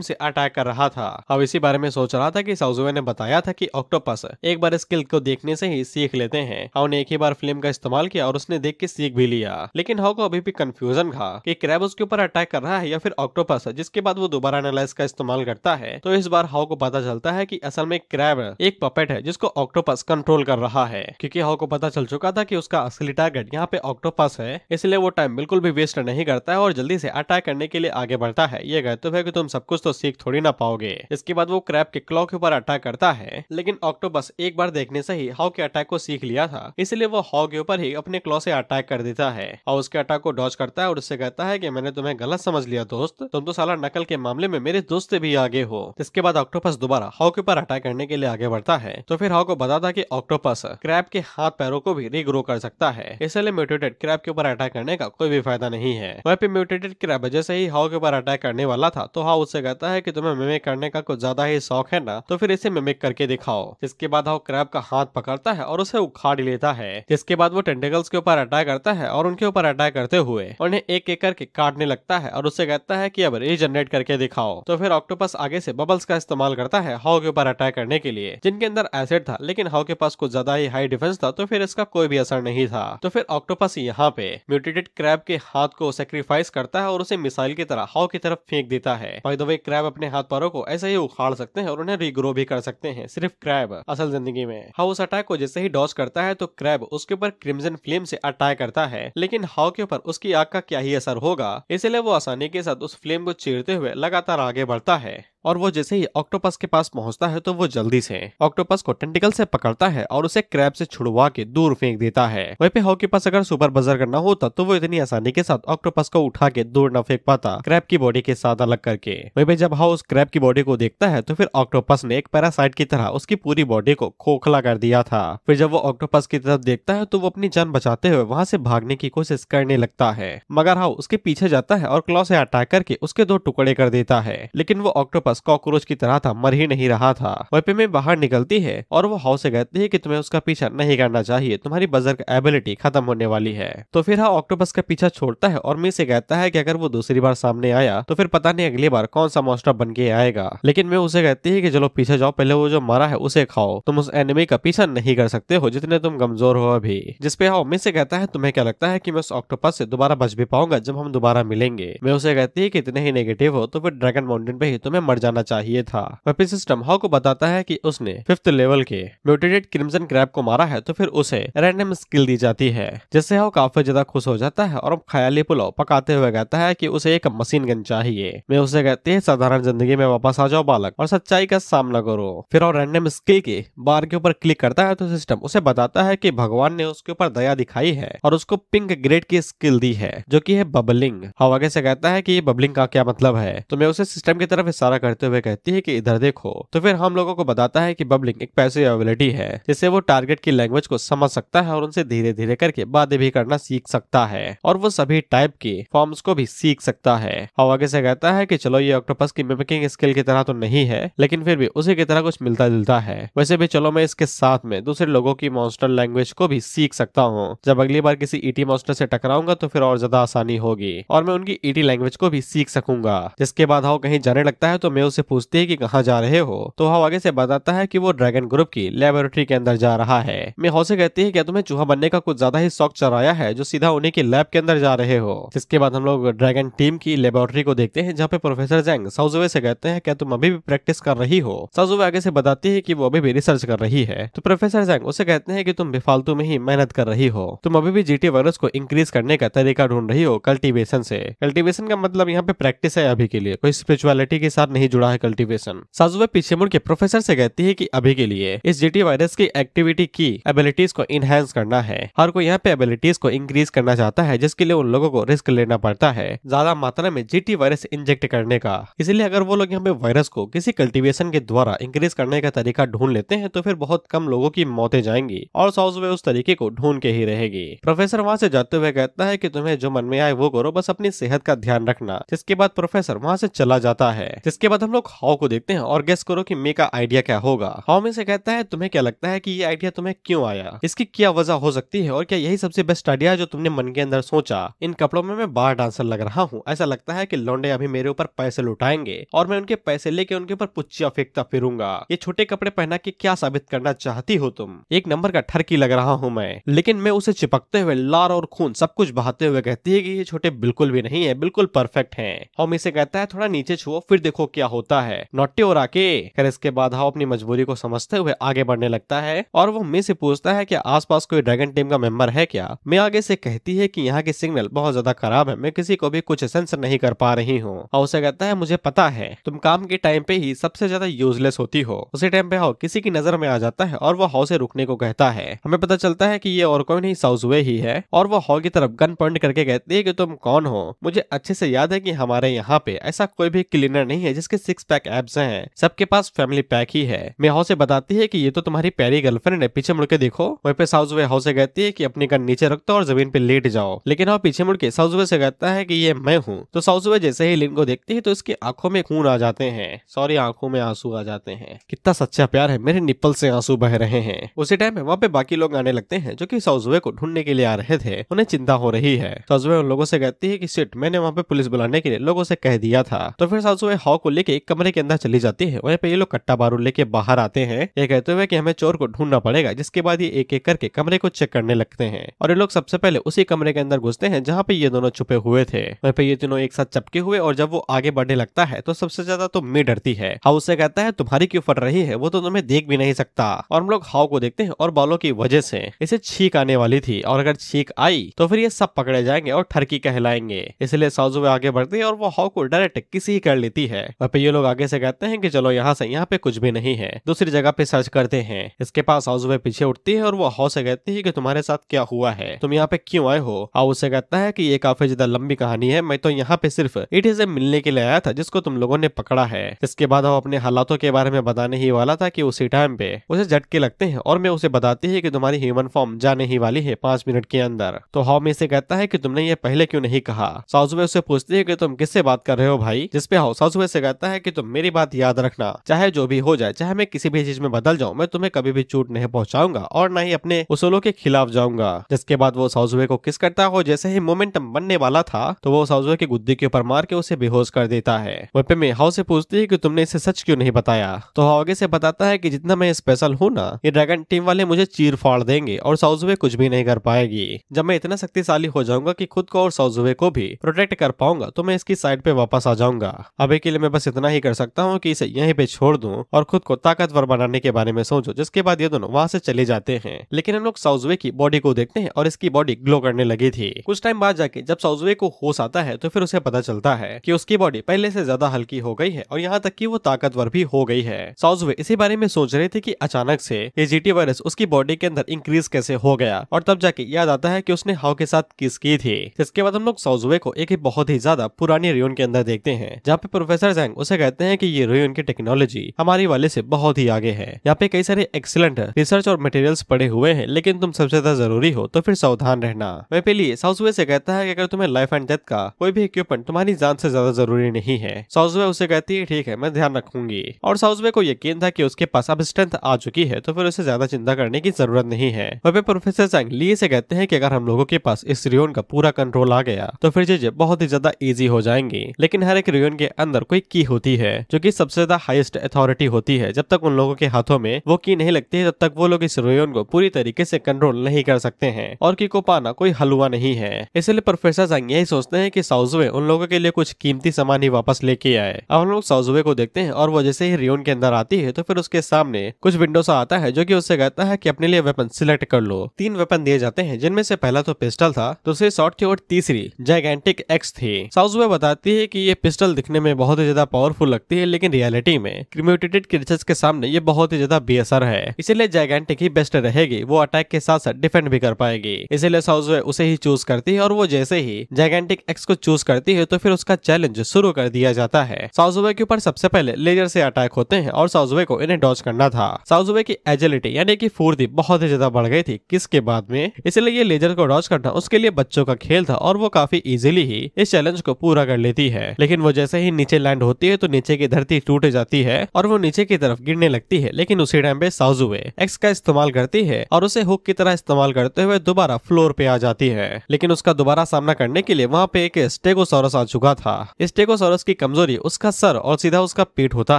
से अटैक कर रहा था। अब इसी बारे में सोच रहा था कि साउज़ुए ने बताया था कि ऑक्टोपस एक बार स्किल को देखने से ही सीख लेते हैं। हाउ ने एक ही बार फ्लेम का इस्तेमाल किया और उसने देख के सीख भी लिया, लेकिन हाउ को अभी भी कंफ्यूजन था कि क्रैब उसके ऊपर अटैक कर रहा है या फिर ऑक्टोपस। जिसके बाद वो दोबारा एनालाइज का इस्तेमाल करता है तो इस बार हाउ को पता चलता है कि असल में क्रैब एक पपेट है जिसको ऑक्टोपस कंट्रोल कर रहा है। क्योंकि हाउ को पता चल चुका था कि उसका असली टारगेट यहाँ पे ऑक्टोपस है, इसलिए वो टाइम बिल्कुल भी वेस्ट नहीं करता है और जल्दी से अटैक करने के लिए आगे बढ़ता है। ये कहते हुए कि तुम सब कुछ तो सीख थोड़ी ना पाओगे। इसके बाद वो क्रैब के क्लॉ के ऊपर अटैक करता है, लेकिन ऑक्टोपस एक बार देखने से ही हाउ के अटैक को सीख लिया था, इसलिए वो हाउ के ऊपर ही अपने क्लॉ से अटैक कर देता है और उसके अटैक को डॉज करता है और उससे कहता है कि मैंने तुम्हें गलत समझ लिया दोस्त, तुम तो साला नकल के मामले में मेरे दोस्त से भी आगे हो। इसके बाद ऑक्टोपस दोबारा हाउ के ऊपर अटैक करने के लिए आगे बढ़ता है तो फिर हाउ को पता था कि ऑक्टोपस क्रैब के हाथ पैरों को भी रीग्रो कर सकता है, इसलिए म्यूटेटेड क्रैब के ऊपर अटैक करने का कोई भी फायदा नहीं है। वहीं पे म्यूटेटेड क्रैब जैसे ही हाउ के ऊपर अटैक करने वाला था तो हाउ उससे कहता है कि तुम्हें मिमिक करने का कुछ ज्यादा ही शौक है ना, तो फिर इसे मिमिक करके दिखाओ। इसके बाद हाउ क्रैब का हाथ पकड़ता है और उसे उखाड़ लेता है। जिसके बाद वो टेंटिकल्स के ऊपर अटैक करता है और उनके ऊपर अटैक करते हुए उन्हें एक एक करके काटने लगता है और उससे कहता है कि अब रीजनरेट करके दिखाओ। तो फिर ऑक्टोपस आगे से बबल्स का इस्तेमाल करता है हाउ के ऊपर अटैक करने के लिए, जिनके अंदर एसिड था, लेकिन हाउ के पास कुछ ज्यादा ही हाई डिफेंस था तो फिर इसका कोई भी असर नहीं था। तो फिर ऑक्टोपस यहाँ पे म्यूटेटेड क्रैब के हाथ को सेक्रीफाइस करता है और उसे मिसाइल की तरह हाउ की तरफ फेंक देता है। बाय द वे क्रैब अपने हाथ पैरों को ऐसे ही उखाड़ सकते हैं और उन्हें रीग्रो भी कर सकते हैं, सिर्फ क्रैब असल जिंदगी में। हाउ उस अटैक को जैसे ही डॉज करता है तो क्रैब उसके ऊपर क्रिम्सन फ्लेम से अटैक करता है, लेकिन हाउ के ऊपर उसकी आग का क्या ही असर होगा, इसलिए वो आसानी के साथ उस फ्लेम को चीरते हुए लगातार आगे बढ़ता है। और वो जैसे ही ऑक्टोपस के पास पहुंचता है तो वो जल्दी से ऑक्टोपस को टेंटिकल से पकड़ता है और उसे क्रैब से छुड़वा के दूर फेंक देता है। वहीं पे हाउ के पास अगर सुपर बजर करना होता तो वो इतनी आसानी के साथ ऑक्टोपस को उठा के दूर न फेंक पाता क्रैब की बॉडी के साथ अलग करके। वहीं पे जब हाउ उस क्रैब की बॉडी को देखता है तो फिर ऑक्टोपस ने एक पैरासाइट की तरह उसकी पूरी बॉडी को खोखला कर दिया था। फिर जब वो ऑक्टोपस की तरफ देखता है तो वो अपनी जान बचाते हुए वहां से भागने की कोशिश करने लगता है, मगर हाउ उसके पीछे जाता है और क्लॉ से अटैक करके उसके दो टुकड़े कर देता है। लेकिन वो ऑक्टोपस कॉकरोच की तरह था, मर ही नहीं रहा था। वहीं पे मैं बाहर निकलती है और वो हाउ से कहती है कि तुम्हें उसका पीछा नहीं करना चाहिए, तुम्हारी बजर एबिलिटी खत्म होने वाली है। तो फिर हाउ ऑक्टोपस का पीछा छोड़ता है और मी से कहता है कि अगर वो दूसरी बार सामने आया तो फिर पता नहीं अगली बार कौन सा मॉन्स्टर बन के आएगा। लेकिन मैं उसे कहती है कि चलो पीछे जाओ, पहले वो जो मारा है उसे खाओ, तुम उस एनिमी का पीछा नहीं कर सकते हो जितने तुम कमजोर हो अभी। जिसपे हाउ मी से कहता है तुम्हें क्या लगता है कि मैं उस ऑक्टोपस से दोबारा बच भी पाऊंगा जब हम दोबारा मिलेंगे। मैं उसे कहती है कि इतने ही नेगेटिव हो तो फिर ड्रैगन माउंटेन पे ही तुम्हें मर जाना चाहिए था। वेपन सिस्टम हाउ को बताता है कि उसने 5th लेवल के म्यूटेटेड क्रिम्सन क्रैब को मारा है तो फिर उसे रैंडम स्किल दी जाती है, जिससे हाउ काफी ज्यादा खुश हो जाता है और ख्याली पुलाव पकाते हुए कहता है कि उसे एक मशीन गन चाहिए। मैं उसे कहती है साधारण जिंदगी में वापस आ जाओ बालक और सच्चाई का सामना करो। फिर और रैंडम स्किल के बार के ऊपर क्लिक करता है तो सिस्टम उसे बताता है कि भगवान ने उसके ऊपर दया दिखाई है और उसको पिंक ग्रेड की स्किल दी है जो कि है बबलिंग। हाउ आगे से कहता है कि ये बबलिंग का क्या मतलब है, तो मैं उसे सिस्टम की तरफ इशारा करते हुए कहती है कि इधर देखो। तो फिर हम लोगों को बताता है कि बबलिंग एक पैसिव एबिलिटी है जिससे वो टारगेट की लैंग्वेज को समझ सकता है और उनसे धीरे धीरे करके बातें भी करना सीख सकता है और वो सभी टाइप के फॉर्म्स को भी सीख सकता है। हाउ आगे से कहता है कि चलो ये ऑक्टोपस की मिमिकिंग स्किल की तरह तो नहीं है, लेकिन फिर भी उसी की तरह कुछ मिलता जुलता है। वैसे भी चलो मैं इसके साथ में दूसरे लोगों की मॉन्स्टर लैंग्वेज को भी सीख सकता हूँ। जब अगली बार किसी ईटी मॉन्स्टर से टकराऊंगा तो फिर और ज्यादा आसानी होगी और मैं उनकी ईटी लैंग्वेज को भी सीख सकूंगा। जिसके बाद हाउ कहीं जाने लगता है तो मैं उसे पूछती है कि कहाँ जा रहे हो, तो हाउ आगे से बताता है कि वो ड्रैगन ग्रुप की लेबोरेटरी के अंदर जा रहा है। मैं हाउ से कहती है क्या तुम्हें चूहा बनने का कुछ ज्यादा ही शौक चढ़ाया है जो सीधा उन्हीं की लैब के अंदर जा रहे हो। जिसके बाद हम लोग ड्रैगन टीम की लेबोरेटरी को देखते हैं जहाँ पे प्रोफेसर जैंग साउज़ुए से कहते हैं क्या तुम अभी भी प्रैक्टिस कर रही हो। साउज़ुए आगे से बताती है कि वो अभी भी रिसर्च कर रही है, तो प्रोफेसर जैंग उसे कहते हैं कि तुम बेफालतू में ही मेहनत कर रही हो, तुम अभी भी जीटी वायरस को इंक्रीज करने का तरीका ढूंढ रही हो कल्टीवेशन से। कल्टीवेशन का मतलब यहाँ पे प्रैक्टिस है अभी के लिए, कोई स्पिरिचुअलिटी के साथ नहीं जुड़ा है कल्टीवेशन। साउज़ुए पीछे मुड़ के प्रोफेसर से कहती है कि अभी के लिए इस जीटी वायरस की एक्टिविटी की एबिलिटीज को इनहेंस करना है। हर कोई यहाँ पे एबिलिटीज को इंक्रीज करना चाहता है जिसके लिए उन लोगों को रिस्क लेना पड़ता है ज्यादा मात्रा में जीटी वायरस इंजेक्ट करने का। इसलिए अगर वो लोग यहाँ पे वायरस को किसी कल्टीवेशन के द्वारा इंक्रीज करने का तरीका ढूंढ लेते हैं तो फिर बहुत कम लोगों की मौतें जाएंगी और साउज़ुए उस तरीके को ढूंढ के ही रहेगी। प्रोफेसर वहां से जाते हुए कहता है कि तुम्हें जो मन में आए वो करो, बस अपनी सेहत का ध्यान रखना। जिसके बाद प्रोफेसर वहां से चला जाता है। जिसके बाद बाद हम लोग हाउ को देखते हैं और गेस करो कि मे का आइडिया क्या होगा। हाउ में से कहता है तुम्हें क्या लगता है कि ये आइडिया तुम्हें क्यों आया, इसकी क्या वजह हो सकती है और क्या यही सबसे बेस्ट आइडिया है जो तुमने मन के अंदर सोचा। इन कपड़ों में मैं बार डांसर लग रहा हूँ, ऐसा लगता है कि लौंडे अभी मेरे ऊपर पैसे लुटाएंगे और मैं उनके पैसे लेके उनके ऊपर पुच्चियां फेंकता फिरूंगा। ये छोटे कपड़े पहना के क्या साबित करना चाहती हो तुम? एक नंबर का ठरकी लग रहा हूँ मैं। लेकिन मैं उसे चिपकते हुए लार और खून सब कुछ बहाते हुए कहती है कि ये छोटे बिल्कुल भी नहीं है, बिल्कुल परफेक्ट हैं। हाउ में से कहता है थोड़ा नीचे छुओ फिर देखो क्या होता है, नॉटी और आके। खैर इसके बाद हाउ अपनी मजबूरी को समझते हुए आगे बढ़ने लगता है और वो मे से पूछता है कि आसपास कोई ड्रैगन टीम का मेंबर है क्या। मैं आगे से कहती है कि यहाँ की सिग्नल बहुत ज्यादा खराब है, मैं किसी को भी कुछ सेंस नहीं कर पा रही हूँ। हाउ उसे कहता है मुझे पता है तुम काम के टाइम पे ही सबसे ज्यादा यूजलेस होती हो। उसी टाइम पे हाउ किसी की नजर में आ जाता है और वो हाउ से रुकने को कहता है। हमें पता चलता है कि ये और कोई नहीं साउज़ुए ही है और वो हाउ की तरफ गन पॉइंट करके कहती है कि तुम कौन हो। मुझे अच्छे से याद है कि हमारे यहाँ पे ऐसा कोई भी क्लीनर नहीं है जिसके 6 पैक एब्स हैं, सबके पास फैमिली पैक ही है। मैं हाउ से बताती है कि ये तो तुम्हारी प्यारी गर्लफ्रेंड है, पीछे मुड़ के देखो। वहीं पे साउज़ुए हाउ से कहती है कि अपनी गन नीचे रख दो और जमीन पे लेट जाओ। लेकिन हाउ पीछे मुड़ के साउज़ुए से कहता है कि ये मैं हूँ। तो साउज़ुए जैसे ही लिन को देखती है तो इसकी आंखों में खून आ जाते हैं, सॉरी आंखों में आंसू आ जाते हैं। कितना सच्चा प्यार है, मेरे निप्पल से आंसू बह रहे हैं। उसी टाइम वहाँ पे बाकी लोग आने लगते हैं जो कि साउज़ुए को ढूंढने के लिए आ रहे थे। उन्हें चिंता हो रही है। साउज़ुए उन लोगों से कहती है कि शिट, मैंने वहाँ पे पुलिस बुलाने के लिए लोगों से कह दिया था। तो फिर साउज़ुए हाउ को लेके एक कमरे के अंदर चली जाती है। वहीं पे ये लोग कट्टा बारूद लेके बाहर आते हैं, ये कहते हुए कि हमें चोर को ढूंढना पड़ेगा। जिसके बाद ये एक एक करके कमरे को चेक करने लगते हैं और ये लोग सबसे पहले उसी कमरे के अंदर घुसते हैं जहाँ पे ये दोनों छुपे हुए थे। वहीं पे ये तीनों एक साथ चपके हुए और जब वो आगे बढ़ने लगता है तो सबसे ज्यादा तो मे डरती है। हाउ उससे कहता है तुम्हारी क्यों फट रही है, वो तो तुम्हें देख भी नहीं सकता। और हम लोग हाउ को देखते हैं और बालों की वजह से इसे छींक आने वाली थी और अगर छींक आई तो फिर ये सब पकड़े जाएंगे और ठरकी कहलाएंगे। इसलिए साउज़ुए आगे बढ़ती है और वो हाउ को डायरेक्ट किसी ही कर लेती है। वहाँ पे ये लोग आगे से कहते हैं कि चलो यहाँ से, यहाँ पे कुछ भी नहीं है, दूसरी जगह पे सर्च करते हैं। इसके पास साउज़ुए पीछे उठती है और वो हाउ से कहती है कि तुम्हारे साथ क्या हुआ है, तुम यहाँ पे क्यों आए हो। हाउ उससे कहता है कि ये काफी ज्यादा लंबी कहानी है, मैं तो यहाँ पे सिर्फ इट से मिलने के लिए आया था जिसको तुम लोगों ने पकड़ा है। इसके बाद वो अपने हालातों के बारे में बताने ही वाला था कि उसी टाइम पे उसे झटके लगते हैं और मैं उसे बताती है कि तुम्हारी ह्यूमन फॉर्म जाने ही वाली है 5 मिनट के अंदर। तो हाउ में से कहता है कि तुमने ये पहले क्यों नहीं कहा। साउज़ुए उससे पूछती है कि तुम किससे बात कर रहे हो भाई। जिसपे हाउ साउज़ुए से कहता है कि तुम मेरी बात याद रखना, चाहे जो भी हो जाए, चाहे मैं किसी भी चीज में बदल जाऊं, मैं तुम्हें कभी भी चोट नहीं पहुंचाऊंगा और ना ही अपने उसूलों के खिलाफ जाऊंगा। जिसके बाद वो साउज़ुए को किस करता हो। जैसे ही मोमेंटम बनने वाला था तो वो साउज़ुए की गुद्दी के ऊपर मार के उसे बेहोश कर देता है। वहीं पे मैं हाउ से पूछती है कि तुमने इसे सच क्यों नहीं बताया। तो हाउ आगे से बताता है कि जितना मैं स्पेशल हूँ ना, ये ड्रैगन टीम वाले मुझे चीर फाड़ देंगे और साउज़ुए कुछ भी नहीं कर पाएगी। जब मैं इतना शक्तिशाली हो जाऊंगा कि खुद को और साउज़ुए को भी प्रोटेक्ट कर पाऊंगा तो मैं इसकी साइड पे वापस आ जाऊंगा। अभी के लिए मैं बस इतना ही कर सकता हूँ कि इसे यहीं पे छोड़ दूं और खुद को ताकतवर बनाने के बारे में सोचो। जिसके बाद ये दोनों वहां से चले जाते हैं। लेकिन हम लोग साउज़ुए की बॉडी को देखते हैं और इसकी बॉडी ग्लो करने लगी थी। कुछ टाइम बाद जाके जब साउज़ुए को होश आता है तो फिर उसे पता चलता है कि उसकी बॉडी पहले से ज्यादा हल्की हो गई है और यहाँ तक कि वो ताकतवर भी हो गई है। साउज़ुए इसी बारे में सोच रहे थे कि अचानक से ये जीटी वायरस उसकी बॉडी के अंदर इंक्रीज कैसे हो गया और तब जाके याद आता है कि उसने हाउ के साथ किस की थी। इसके बाद हम लोग साउज़ुए को एक बहुत ही ज्यादा पुरानी रियून के अंदर देखते हैं जहाँ पे प्रोफेसर जैंग उसे कहते हैं कि ये रियून की टेक्नोलॉजी हमारी वाले से बहुत ही आगे है। यहाँ पे कई सारे एक्सीलेंट रिसर्च और मटेरियल्स पड़े हुए हैं, लेकिन तुम सबसे ज्यादा जरूरी हो तो फिर सावधान रहना। वह पे लिए साउज़ुए से कहता है कि अगर तुम्हें लाइफ एंड डेथ का कोई भी इक्विपमेंट तुम्हारी जान से ज्यादा जरूरी नहीं है। साउज़ुए उसे कहती है ठीक है, मैं ध्यान रखूंगी। और साउज़ुए को यकीन था कि उसके पास अब स्ट्रेंथ आ चुकी है तो फिर उसे ज्यादा चिंता करने की जरूरत नहीं है। वह पे प्रोफेसर जैंग ली से कहते हैं कि अगर हम लोगों के पास इस रियोन का पूरा कंट्रोल आ गया तो फिर चीजें बहुत ही ज्यादा इजी हो जाएंगी। लेकिन हर एक रियोन के अंदर कोई की होती है जो कि सबसे ज्यादा हाईएस्ट अथॉरिटी होती है। जब तक उन लोगों के हाथों में वो की नहीं लगती है तब तक वो लोग इस रियोन को पूरी तरीके से कंट्रोल नहीं कर सकते हैं और की को पाना कोई हलवा नहीं है। इसलिए प्रोफेसर जैंग यही सोचते हैं कि साउज़ुए उन लोगों के लिए कुछ कीमती सामान ही वापस लेके आए। अब हम लोग साउज़ुए को देखते हैं और वो जैसे ही रियोन के अंदर आती है तो फिर उसके सामने कुछ विंडो सा आता है जो कि उससे कहता है कि अपने लिए वेपन सिलेक्ट कर लो। 3 वेपन दिए जाते हैं जिनमें से पहला तो पिस्टल था, दूसरी शॉर्ट थी और तीसरी जायगेंटिक एक्स थी। साउज़ुए बताती है कि ये पिस्टल दिखने में बहुत ही ज्यादा पावरफुल लगती है लेकिन रियलिटी में म्यूटेटेड क्रीचर्स के सामने ये बहुत ही ज्यादा बेअसर है। इसलिए जायगेंटिक ही बेस्ट रहेगी, वो अटैक के साथ साथ डिफेंड भी कर पाएगी। इसलिए साउज़ुए उसे ही चूज करती है और वो जैसे ही जायगेंटिक एक्स को चूज करती है तो फिर उसका चैलेंज शुरू कर दिया जाता है। साउज़ुए के ऊपर सबसे पहले लेजर से अटैक होते हैं और साउज़ुए को इन्हें डॉज करना था। साउज़ुए की एजिलिटी यानी कि फुर्ती बहुत ही ज्यादा बढ़ गई थी किसके बाद में, इसलिए ये लेजर को डॉज करना उसके लिए बच्चों का खेल था और वो काफी इजीली ही इस चैलेंज को पूरा कर लेती है। लेकिन वो जैसे ही नीचे लैंड होती होती है तो नीचे की धरती टूट जाती है और वो नीचे की तरफ गिरने लगती है। लेकिन उसी टाइम पे साउज़ुए एक्स का इस्तेमाल करती है और उसे हुक की तरह इस्तेमाल करते हुए दोबारा फ्लोर पे आ जाती है। लेकिन उसका दोबारा सामना करने के लिए वहाँ पे एक स्टेगोसॉरस आ चुका था। स्टेगोसॉरस की कमजोरी उसका सर और सीधा उसका पीठ होता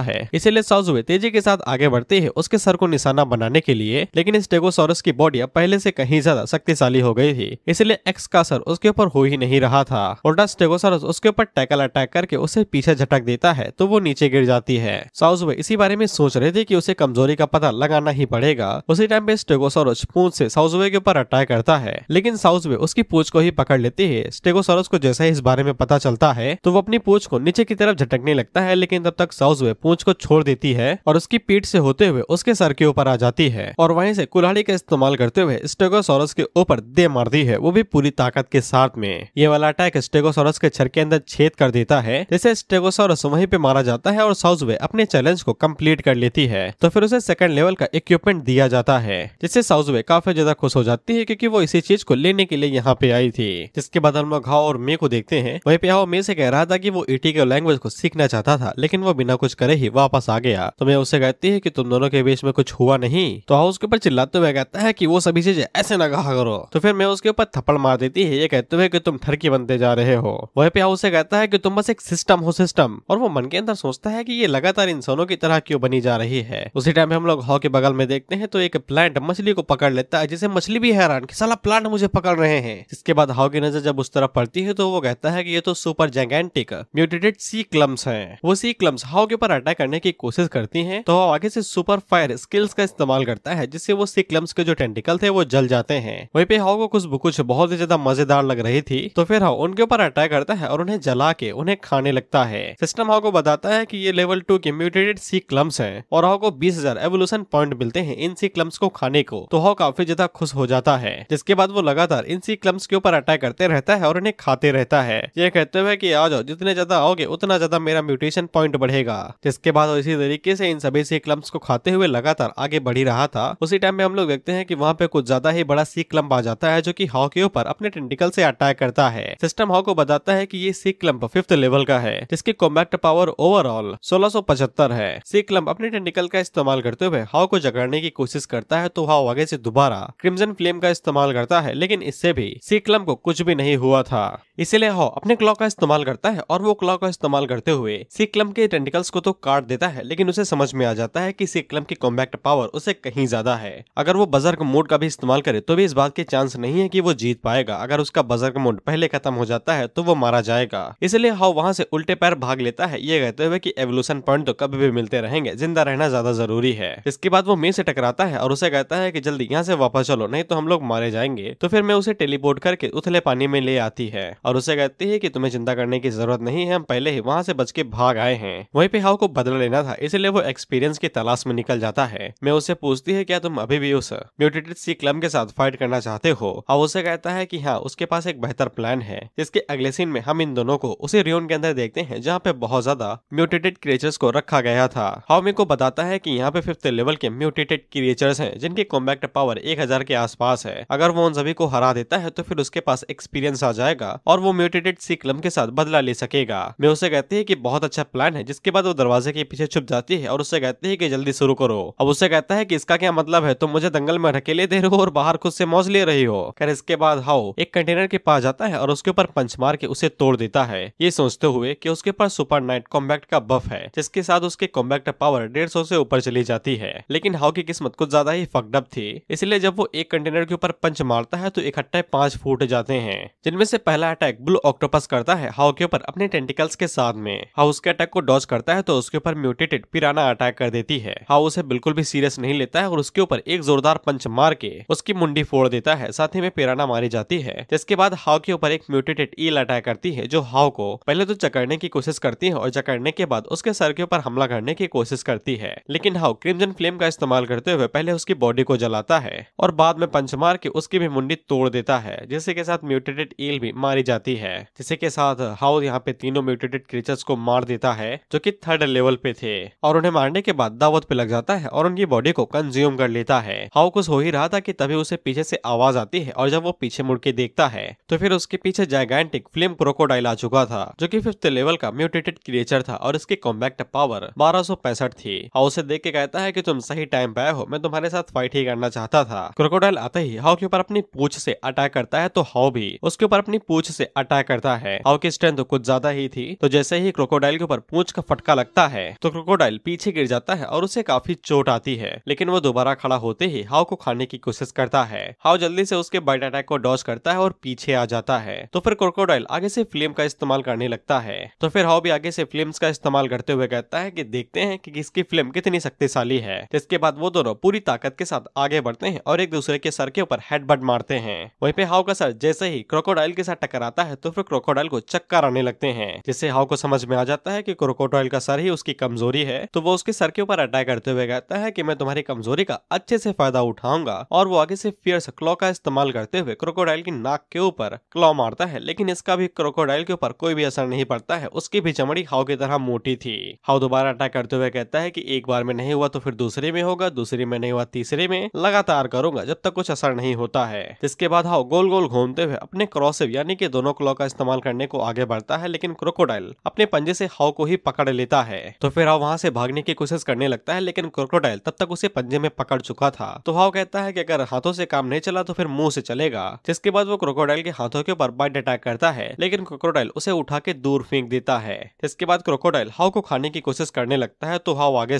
है, इसीलिए साउज़ुए तेजी के साथ आगे बढ़ती है उसके सर को निशाना बनाने के लिए। लेकिन स्टेगोसॉरस की बॉडी अब पहले से कहीं ज्यादा शक्तिशाली हो गई थी, इसलिए एक्स का सर उसके ऊपर हो ही नहीं रहा था। उल्टा स्टेगोसॉरस उसके ऊपर टैकल अटैक करके उसे पीछे झटक देता है तो वो नीचे गिर जाती है। साउज़ुए इसी बारे में सोच रहे थे कि उसे कमजोरी का पता लगाना ही पड़ेगा। उसी टाइम पे स्टेगोसॉरस पूंछ से साउज़ुए के ऊपर अटैक करता है, लेकिन साउज़ुए उसकी पूंछ को ही पकड़ लेती है। स्टेगोसॉरस को जैसे ही इस बारे में पता चलता है तो वो अपनी पूंछ को नीचे की तरफ झटकने लगता है, लेकिन तब तक साउज़ुए पूंछ को छोड़ देती है और उसकी पीठ से होते हुए उसके सर के ऊपर आ जाती है और वहीं से कुल्हाड़ी का इस्तेमाल करते हुए स्टेगोसॉरस के ऊपर दे मारती है, वो भी पूरी ताकत के साथ में। ये वाला अटैक स्टेगोसॉरस के सर के अंदर छेद कर देता है, जिससे स्टेगोसॉरस वहीं पे मारा जाता है और साउज़ुए अपने चैलेंज को कंप्लीट कर लेती है। तो फिर उसे सेकंड लेवल का इक्विपमेंट दिया जाता है, जिससे साउज़ुए काफी ज्यादा खुश हो जाती है क्योंकि वो इसी चीज को लेने के लिए यहाँ पे आई थी। जिसके बाद हम लोग हाओ और मे को देखते हैं। वहीं पे हाओ मे से कह रहा था कि वो ईटी के लैंग्वेज को सीखना चाहता था, लेकिन वो बिना कुछ करे ही वापस आ गया। तो मैं उससे कहती है कि तुम दोनों के बीच में कुछ हुआ नहीं। तो हाओ उसके ऊपर चिल्लाते हुए कहता है कि वो सभी चीजें ऐसे ना कहा करो। तो फिर मैं उसके ऊपर थप्पड़ मार देती है, ये कहते हुए कि तुम ठरकी बनते जा रहे हो। वहीं पे हाओ उसे कहता है कि तुम बस एक सिस्टम हो सिस्टम, और वो मन के अंदर सोचता है कि ये लगातार इंसानों की तरह क्यों बनी जा रही है। उसी टाइम हम लोग हाओ के बगल में देखते हैं तो एक प्लांट मछली को पकड़ लेता है, जिसे मछली भी हैरान कि साला प्लांट मुझे पकड़ रहे हैं। जिसके बाद हाओ की नजर जब उस तरफ पड़ती है तो वो कहता है कि ये तो सुपर जायगेंटिक म्यूटेटेड सी क्लम्स हैं। वो सी क्लम्स हाओ के ऊपर अटैक करने की कोशिश करती हैं, तो हाओ आगे से सुपर फायर स्किल्स का इस्तेमाल करता है, जिससे वो सी क्लम्स के जो टेंटिकल थे वो जल जाते हैं। वहीं पे हाओ को कुछ बहुत ही ज्यादा मजेदार लग रही थी, तो फिर हाओ उनके ऊपर अटैक करता है और उन्हें जला के उन्हें खाने लगता है। सिस्टम हाओ को बताता है कि ये लेवल 2 के म्यूटेटेड सी क्लम्स हैं और हाओ को 20,000 एवोल्यूशन पॉइंट मिलते हैं इन सी क्लम्स को खाने को। तो हाओ काफी ज्यादा खुश हो जाता है। जिसके बाद वो लगातार इन सी क्लम्स के ऊपर अटैक करते रहता है और उन्हें खाते रहता है, ये कहते हुए कि आ जाओ, जितने ज्यादा आओगे उतना ज्यादा मेरा म्यूटेशन पॉइंट बढ़ेगा। जिसके बाद वो इसी तरीके से इन सभी सी क्लम्स को खाते हुए लगातार आगे बढ़ ही रहा था। उसी टाइम में हम लोग देखते हैं कि वहाँ पे कुछ ज्यादा ही बड़ा सी क्लम्प आ जाता है, जो कि हाओ के ऊपर अपने टेंटिकल से अटैक करता है। सिस्टम हाओ को बताता है कि ये सी क्लम्प 5th लेवल का है, जिसकी कॉम्बैक्ट पावर ओवरऑल 1675 है। सी क्लम्प अपने टेंटिकल का इस्तेमाल करते हुए हाओ को जगाड़ने की कोशिश करता है, तो हाओ आगे से दोबारा क्रिम्सन फ्लेम का इस्तेमाल करता है, लेकिन इससे भी सी क्लम्प को कुछ भी नहीं हुआ था। इसीलिए हाओ अपने क्लॉ का इस्तेमाल करता है और वो क्लॉ का इस्तेमाल करते हुए सी क्लम्प के टेंटिकल्स को तो काट देता है, लेकिन उसे समझ में आ जाता है कि सी क्लम्प की कॉम्बैक्ट पावर उसे कहीं ज्यादा है। अगर वो बजर्क मोड का भी इस्तेमाल करे तो भी इस बात के चांस नहीं है कि वो जीत पाएगा। अगर उसका बजर्क मोड पहले खत्म हो जाता है तो वो मारा जाएगा। इसलिए हाओ वहां से उल्टे पैर भाग लेता है, ये कहते हुए कि एवोल्यूशन पॉइंट तो कभी भी मिलते रहेंगे, जिंदा रहना ज्यादा जरूरी है। इसके बाद वो मे से टकराता है और उसे कहता है कि जल्दी यहाँ से वापस चलो, नहीं तो हम लोग मारे जाएंगे। तो फिर मैं उसे टेलीपोर्ट करके उथले पानी में ले आती है और उसे कहती है कि तुम्हें चिंता करने की जरूरत नहीं है, हम पहले ही वहां से बच के भाग आए हैं। वहीं पे हाओ को बदला लेना था, इसलिए वो एक्सपीरियंस की तलाश में निकल जाता है। मैं उसे पूछती है क्या तुम अभी भी उस म्यूटेटेड सी क्लम्प के साथ फाइट करना चाहते हो। हाओ उसे कहता है कि हाँ, उसके पास एक बेहतर प्लान है। जिसके अगले सीन में हम इन दोनों को उसी रियोन के अंदर देखते हैं, जहाँ पे बहुत ज्यादा म्यूटेटेड क्रिएचर्स को रखा गया था। हाओ मेरे को बताता है कि यहाँ पे 5th लेवल के म्यूटेटेड क्रिएचर्स हैं, जिनकी कॉम्बैक्ट पावर 1000 के आसपास है। अगर वो उन सभी को हरा देता है तो फिर उसके पास एक्सपीरियंस आ जाएगा और वो म्यूटेटेड सी क्लम्प के साथ बदला ले सकेगा। मैं उसे कहती है कि बहुत अच्छा प्लान है। जिसके बाद वो दरवाजे के पीछे छुप जाती है और उससे कहती है कि जल्दी शुरू करो। अब उससे कहता है कि इसका क्या मतलब है, तुम मुझे दंगल में अकेले दे रहे हो और बाहर खुद से मौज ले रही हो। खैर इसके बाद हाओ एक कंटेनर के पास जाता है और उसके ऊपर पंच मार के उसे तोड़ देता है, ये सोचते हुए कि उसके पास सुपर नाइट कॉम्बैक्ट का बफ है, जिसके साथ उसके कॉम्बैक्ट पावर 150 से ऊपर चली जाती है। लेकिन हाओ की किस्मत कुछ ज्यादा ही फक्ड अप थी, इसलिए जब वो एक कंटेनर के ऊपर पंच मारता है तो इकट्ठे 5 फूट जाते हैं, जिनमें से पहला अटैक ब्लू ऑक्टोपस करता है हाओ के ऊपर अपने टेंटिकल्स के साथ में। हाओ उसके अटैक को डॉज करता है तो उसके ऊपर म्यूटेटेड पिराना अटैक कर देती है। हाओ उसे बिल्कुल भी सीरियस नहीं लेता है और उसके ऊपर एक जोरदार पंच मार के उसकी मुंडी फोड़ देता है, साथ ही में पिराना मारी जाती है। जिसके बाद हाओ के ऊपर एक म्यूटेटेड ईल अटैक करती है, जो हाओ को पहले तो जकड़ने की कोशिश करती है और जकड़ने के बाद उसके सर के ऊपर हमला करने की कोशिश करती है। लेकिन हाओ क्रिम्सन फ्लेम का इस्तेमाल करते हुए पहले उसकी बॉडी को जलाता है और बाद में पंच मार के उसकी भी मुंडी तोड़ देता है, जिसके के साथ म्यूटेटेड ईल भी मारी जाती है। जिसके के साथ हाओ यहाँ पे तीनों म्यूटेटेड क्रीचर्स को मार देता है, जो कि 3rd लेवल पे थे, और उन्हें मारने के बाद दावत पे लग जाता है और उनकी बॉडी को कंज्यूम कर लेता है। हाओ कुछ हो ही रहा था कि तभी उसे पीछे से आवाज आती है और जब वो पीछे मुड़ के देखता है तो फिर उसके पीछे जायगेंटिक फ्लेम क्रोकोडाइल आ चुका था, जो कि 5th लेवल का म्यूटेटेड क्रिएचर था और इसकी कॉम्बैक्ट पावर 1265 थी। हाउ उसे देख के कहता है कि तुम सही टाइम पे आए हो, मैं तुम्हारे साथ फाइट ही करना चाहता था। क्रोकोडाइल आते ही हाउ के ऊपर अपनी पूंछ से अटैक करता है तो हाउ भी उसके ऊपर अपनी पूंछ से अटैक करता है। हाउ की स्ट्रेंथ कुछ ज्यादा ही थी, तो जैसे ही क्रोकोडाइल के ऊपर पूंछ का फटका लगता है तो क्रोकोडाइल पीछे गिर जाता है और उसे काफी चोट आती है, लेकिन वो दोबारा खड़ा होते ही हाउ को खाने की कोशिश करता है। हाउ जल्दी से उसके बाइट अटैक को डॉज करता है और पीछे आ जाता है। तो फिर क्रोकोडाइल आगे से फ्लेम का इस्तेमाल करने लगता है। तो फिर हाउ भी आगे से फ्लेम्स का इस्तेमाल करते हुए कहता है कि देखते हैं कि किसकी फ्लेम कितनी शक्तिशाली है। जिसके बाद वो दोनों पूरी ताकत के साथ आगे बढ़ते हैं और एक दूसरे के सर के ऊपर हेडबट मारते हैं। वहीं पे हाउ का सर जैसे ही क्रोकोडाइल के साथ टकराता है तो फिर क्रोकोडाइल को चक्कर आने लगते हैं, जिससे हाउ को समझ में आ जाता है कि क्रोकोडाइल का सर ही उसकी कमजोरी है। तो वो उसके सर के ऊपर अटैक करते हुए कहता है कि मैं तुम्हारी कमजोरी का अच्छे से फायदा उठाऊंगा, और वो आगे से फियर्स क्लॉ का इस्तेमाल करते हुए क्रोकोडाइल की नाक के ऊपर क्लॉ मारता है, लेकिन इसका भी क्रोकोडाइल के ऊपर कोई भी असर नहीं पड़ता है। उसकी भी चमड़ी हाउ की तरह मोटी थी। हाउ दोबारा अटैक करते हुए कहता है कि एक बार में नहीं हुआ तो फिर दूसरे में होगा, दूसरे में नहीं हुआ तीसरे में, लगातार करूंगा जब तक कुछ असर नहीं होता है। जिसके बाद हाउ गोल गोल घूमते हुए अपने क्रॉसिव यानी कि दोनों क्लॉ का इस्तेमाल करने को आगे बढ़ता है, लेकिन क्रोकोडाइल अपने पंजे से हाउ को ही पकड़ लेता है। तो फिर हाउ वहां से भागने की कोशिश करने लगता है, लेकिन क्रोकोडाइल तब तक उसे पंजे में पकड़ चुका था। तो हाउ कहता है कि अगर हाथों से काम नहीं चला तो फिर मुंह से चलेगा। जिसके बाद वो क्रोकोडाइल के हाथों के ऊपर बाइट अटैक करता है, लेकिन क्रोकोडाइल उसे उठा के दूर फेंक देता है। इसके बाद क्रोकोडाइल हाउ को खाने की कोशिश करने लगता है, तो हाउ आगे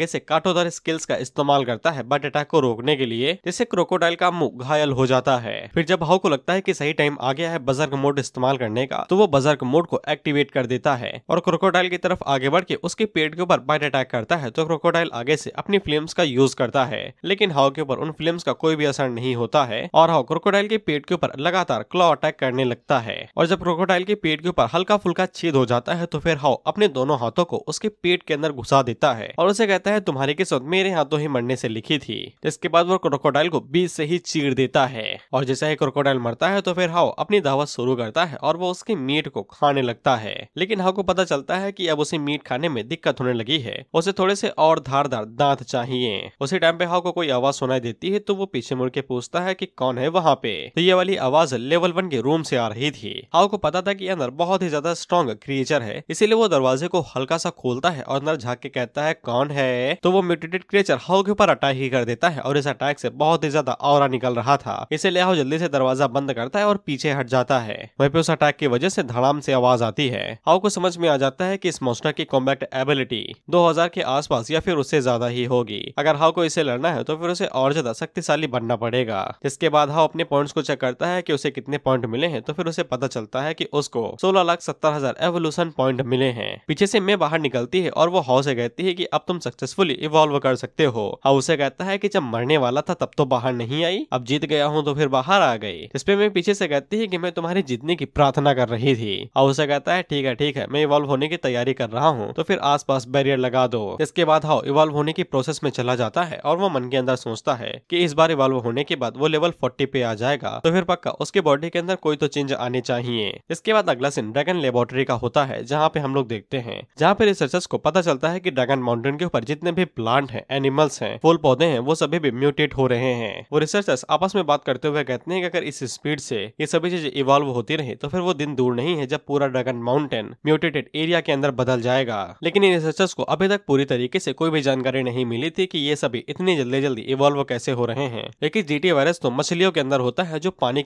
से कांटोदार स्किल्स का इस्तेमाल करता है बाइट अटैक को रोकने के लिए, जिससे क्रोकोडाइल का मुंह घायल हो जाता है। फिर जब हाउ को लगता है कि सही टाइम आ गया है बजर्क मोड इस्तेमाल करने का, तो वो बजर्क मोड को एक्टिवेट कर देता है और क्रोकोडाइल की तरफ आगे बढ़ के उसके पेट के ऊपर बाइट अटैक करता है। तो क्रोकोडाइल आगे से अपनी फ्लेम्स का यूज करता है, लेकिन हाउ के ऊपर उन फ्लेम्स का कोई भी असर नहीं होता है और हाउ क्रोकोडाइल के पेट के ऊपर लगातार क्लॉ अटैक करने लगता है। और जब क्रोकोडाइल के पेट के ऊपर हल्का फुल्का छेद हो जाता है तो फिर हाउ अपने दोनों हाथों को उसके पेट के अंदर घुसा देता है और उसे कहता है तुम्हारी किस्मत मेरे हाथों ही मरने से लिखी थी। जिसके बाद वो क्रोकोडाइल को बीच से ही चीर देता है और जैसे ही क्रोकोडाइल मरता है तो फिर हाउ अपनी दावत शुरू करता है और वो उसके मीट को खाने लगता है। लेकिन हाउ को पता चलता है कि अब उसे मीट खाने में दिक्कत होने लगी है, उसे थोड़े से और धारदार दांत चाहिए। उसी टाइम पे हाउ को कोई आवाज सुनाई देती है, तो वो पीछे मुड़ के पूछता है कि कौन है वहाँ पे। तो ये वाली आवाज लेवल 1 के रूम से आ रही थी। हाउ को पता था कि अंदर बहुत ही ज्यादा स्ट्रॉन्ग क्रिएचर है, इसीलिए वो दरवाजे को हल्का सा खोलता है और अंदर झांक के कहता है कौन है। तो वो म्यूटेटेड क्रिएचर हाउ के ऊपर अटैक ही कर देता है और इस अटैक से बहुत ही ज्यादा ऑरा निकल रहा था, इसीलिए हाउ जल्दी से दरवाजा बंद करता है और पीछे हट जाता है। वहीं पे उस अटैक की वजह से धड़ाम से आवाज आती है। हाउ को समझ में आ जाता है कि इस मॉन्स्टर की कॉम्बैट एबिलिटी 2000 के आसपास या फिर उससे ज्यादा ही होगी। अगर हाउ को इसे लड़ना है तो फिर उसे और ज्यादा शक्तिशाली बनना पड़ेगा। जिसके बाद हाउ अपने पॉइंट्स को चेक करता है कि उसे कितने पॉइंट मिले हैं, तो फिर उसे पता चलता है कि उसको 16,70,000 एवोल्यूशन पॉइंट मिले हैं। पीछे से मैं बाहर निकलती है और वो हाउ से कहती है कि अब तुम सक्सेसफुली इवॉल्व कर सकते हो। हाउ उसे कहता है कि जब मरने वाला था तब तो बाहर नहीं आई, अब जीत गया हूँ तो फिर बाहर आ गई। इस पे मैं पीछे से कहती है कि मैं तुम्हारे जीतने की प्रार्थना कर रही थी। हाउ उसे कहता है ठीक है मैं इवॉल्व होने की तैयारी कर रहा हूँ, तो फिर आसपास बैरियर लगा दो। इसके बाद हाउ इवॉल्व होने की प्रोसेस में चला जाता है और वो मन के अंदर सोचता है कि इस बार इवॉल्व होने के बाद वो लेवल 40 पे आ जाएगा, तो फिर पक्का उसके बॉडी के अंदर कोई तो चेंज आने चाहिए। इसके बाद अगला सीन ड्रैगन लेबोरेटरी का होता है, जहाँ पे हम लोग देखते हैं जहाँ पे रिसर्चर्स को पता चलता है कि ड्रैगन माउंटेन के ऊपर जितने भी प्लांट हैं, एनिमल्स हैं, फूल पौधे हैं, वो सभी भी म्यूटेट हो रहे हैं। वो रिसर्चर्स आपस में बात करते हुए कहते हैं कि अगर इस स्पीड से ये सभी चीजें इवॉल्व होती रही तो फिर वो दिन दूर नहीं है जब पूरा ड्रैगन माउंटेन म्यूटेटेड एरिया के अंदर बदल जाएगा। लेकिन इन रिसर्चर्स को अभी तक पूरी तरीके से कोई भी जानकारी नहीं मिली थी कि ये सभी इतनी जल्दी इवॉल्व कैसे हो रहे हैं। लेकिन जीटी वायरस तो मछलियों के अंदर होता है जो पानी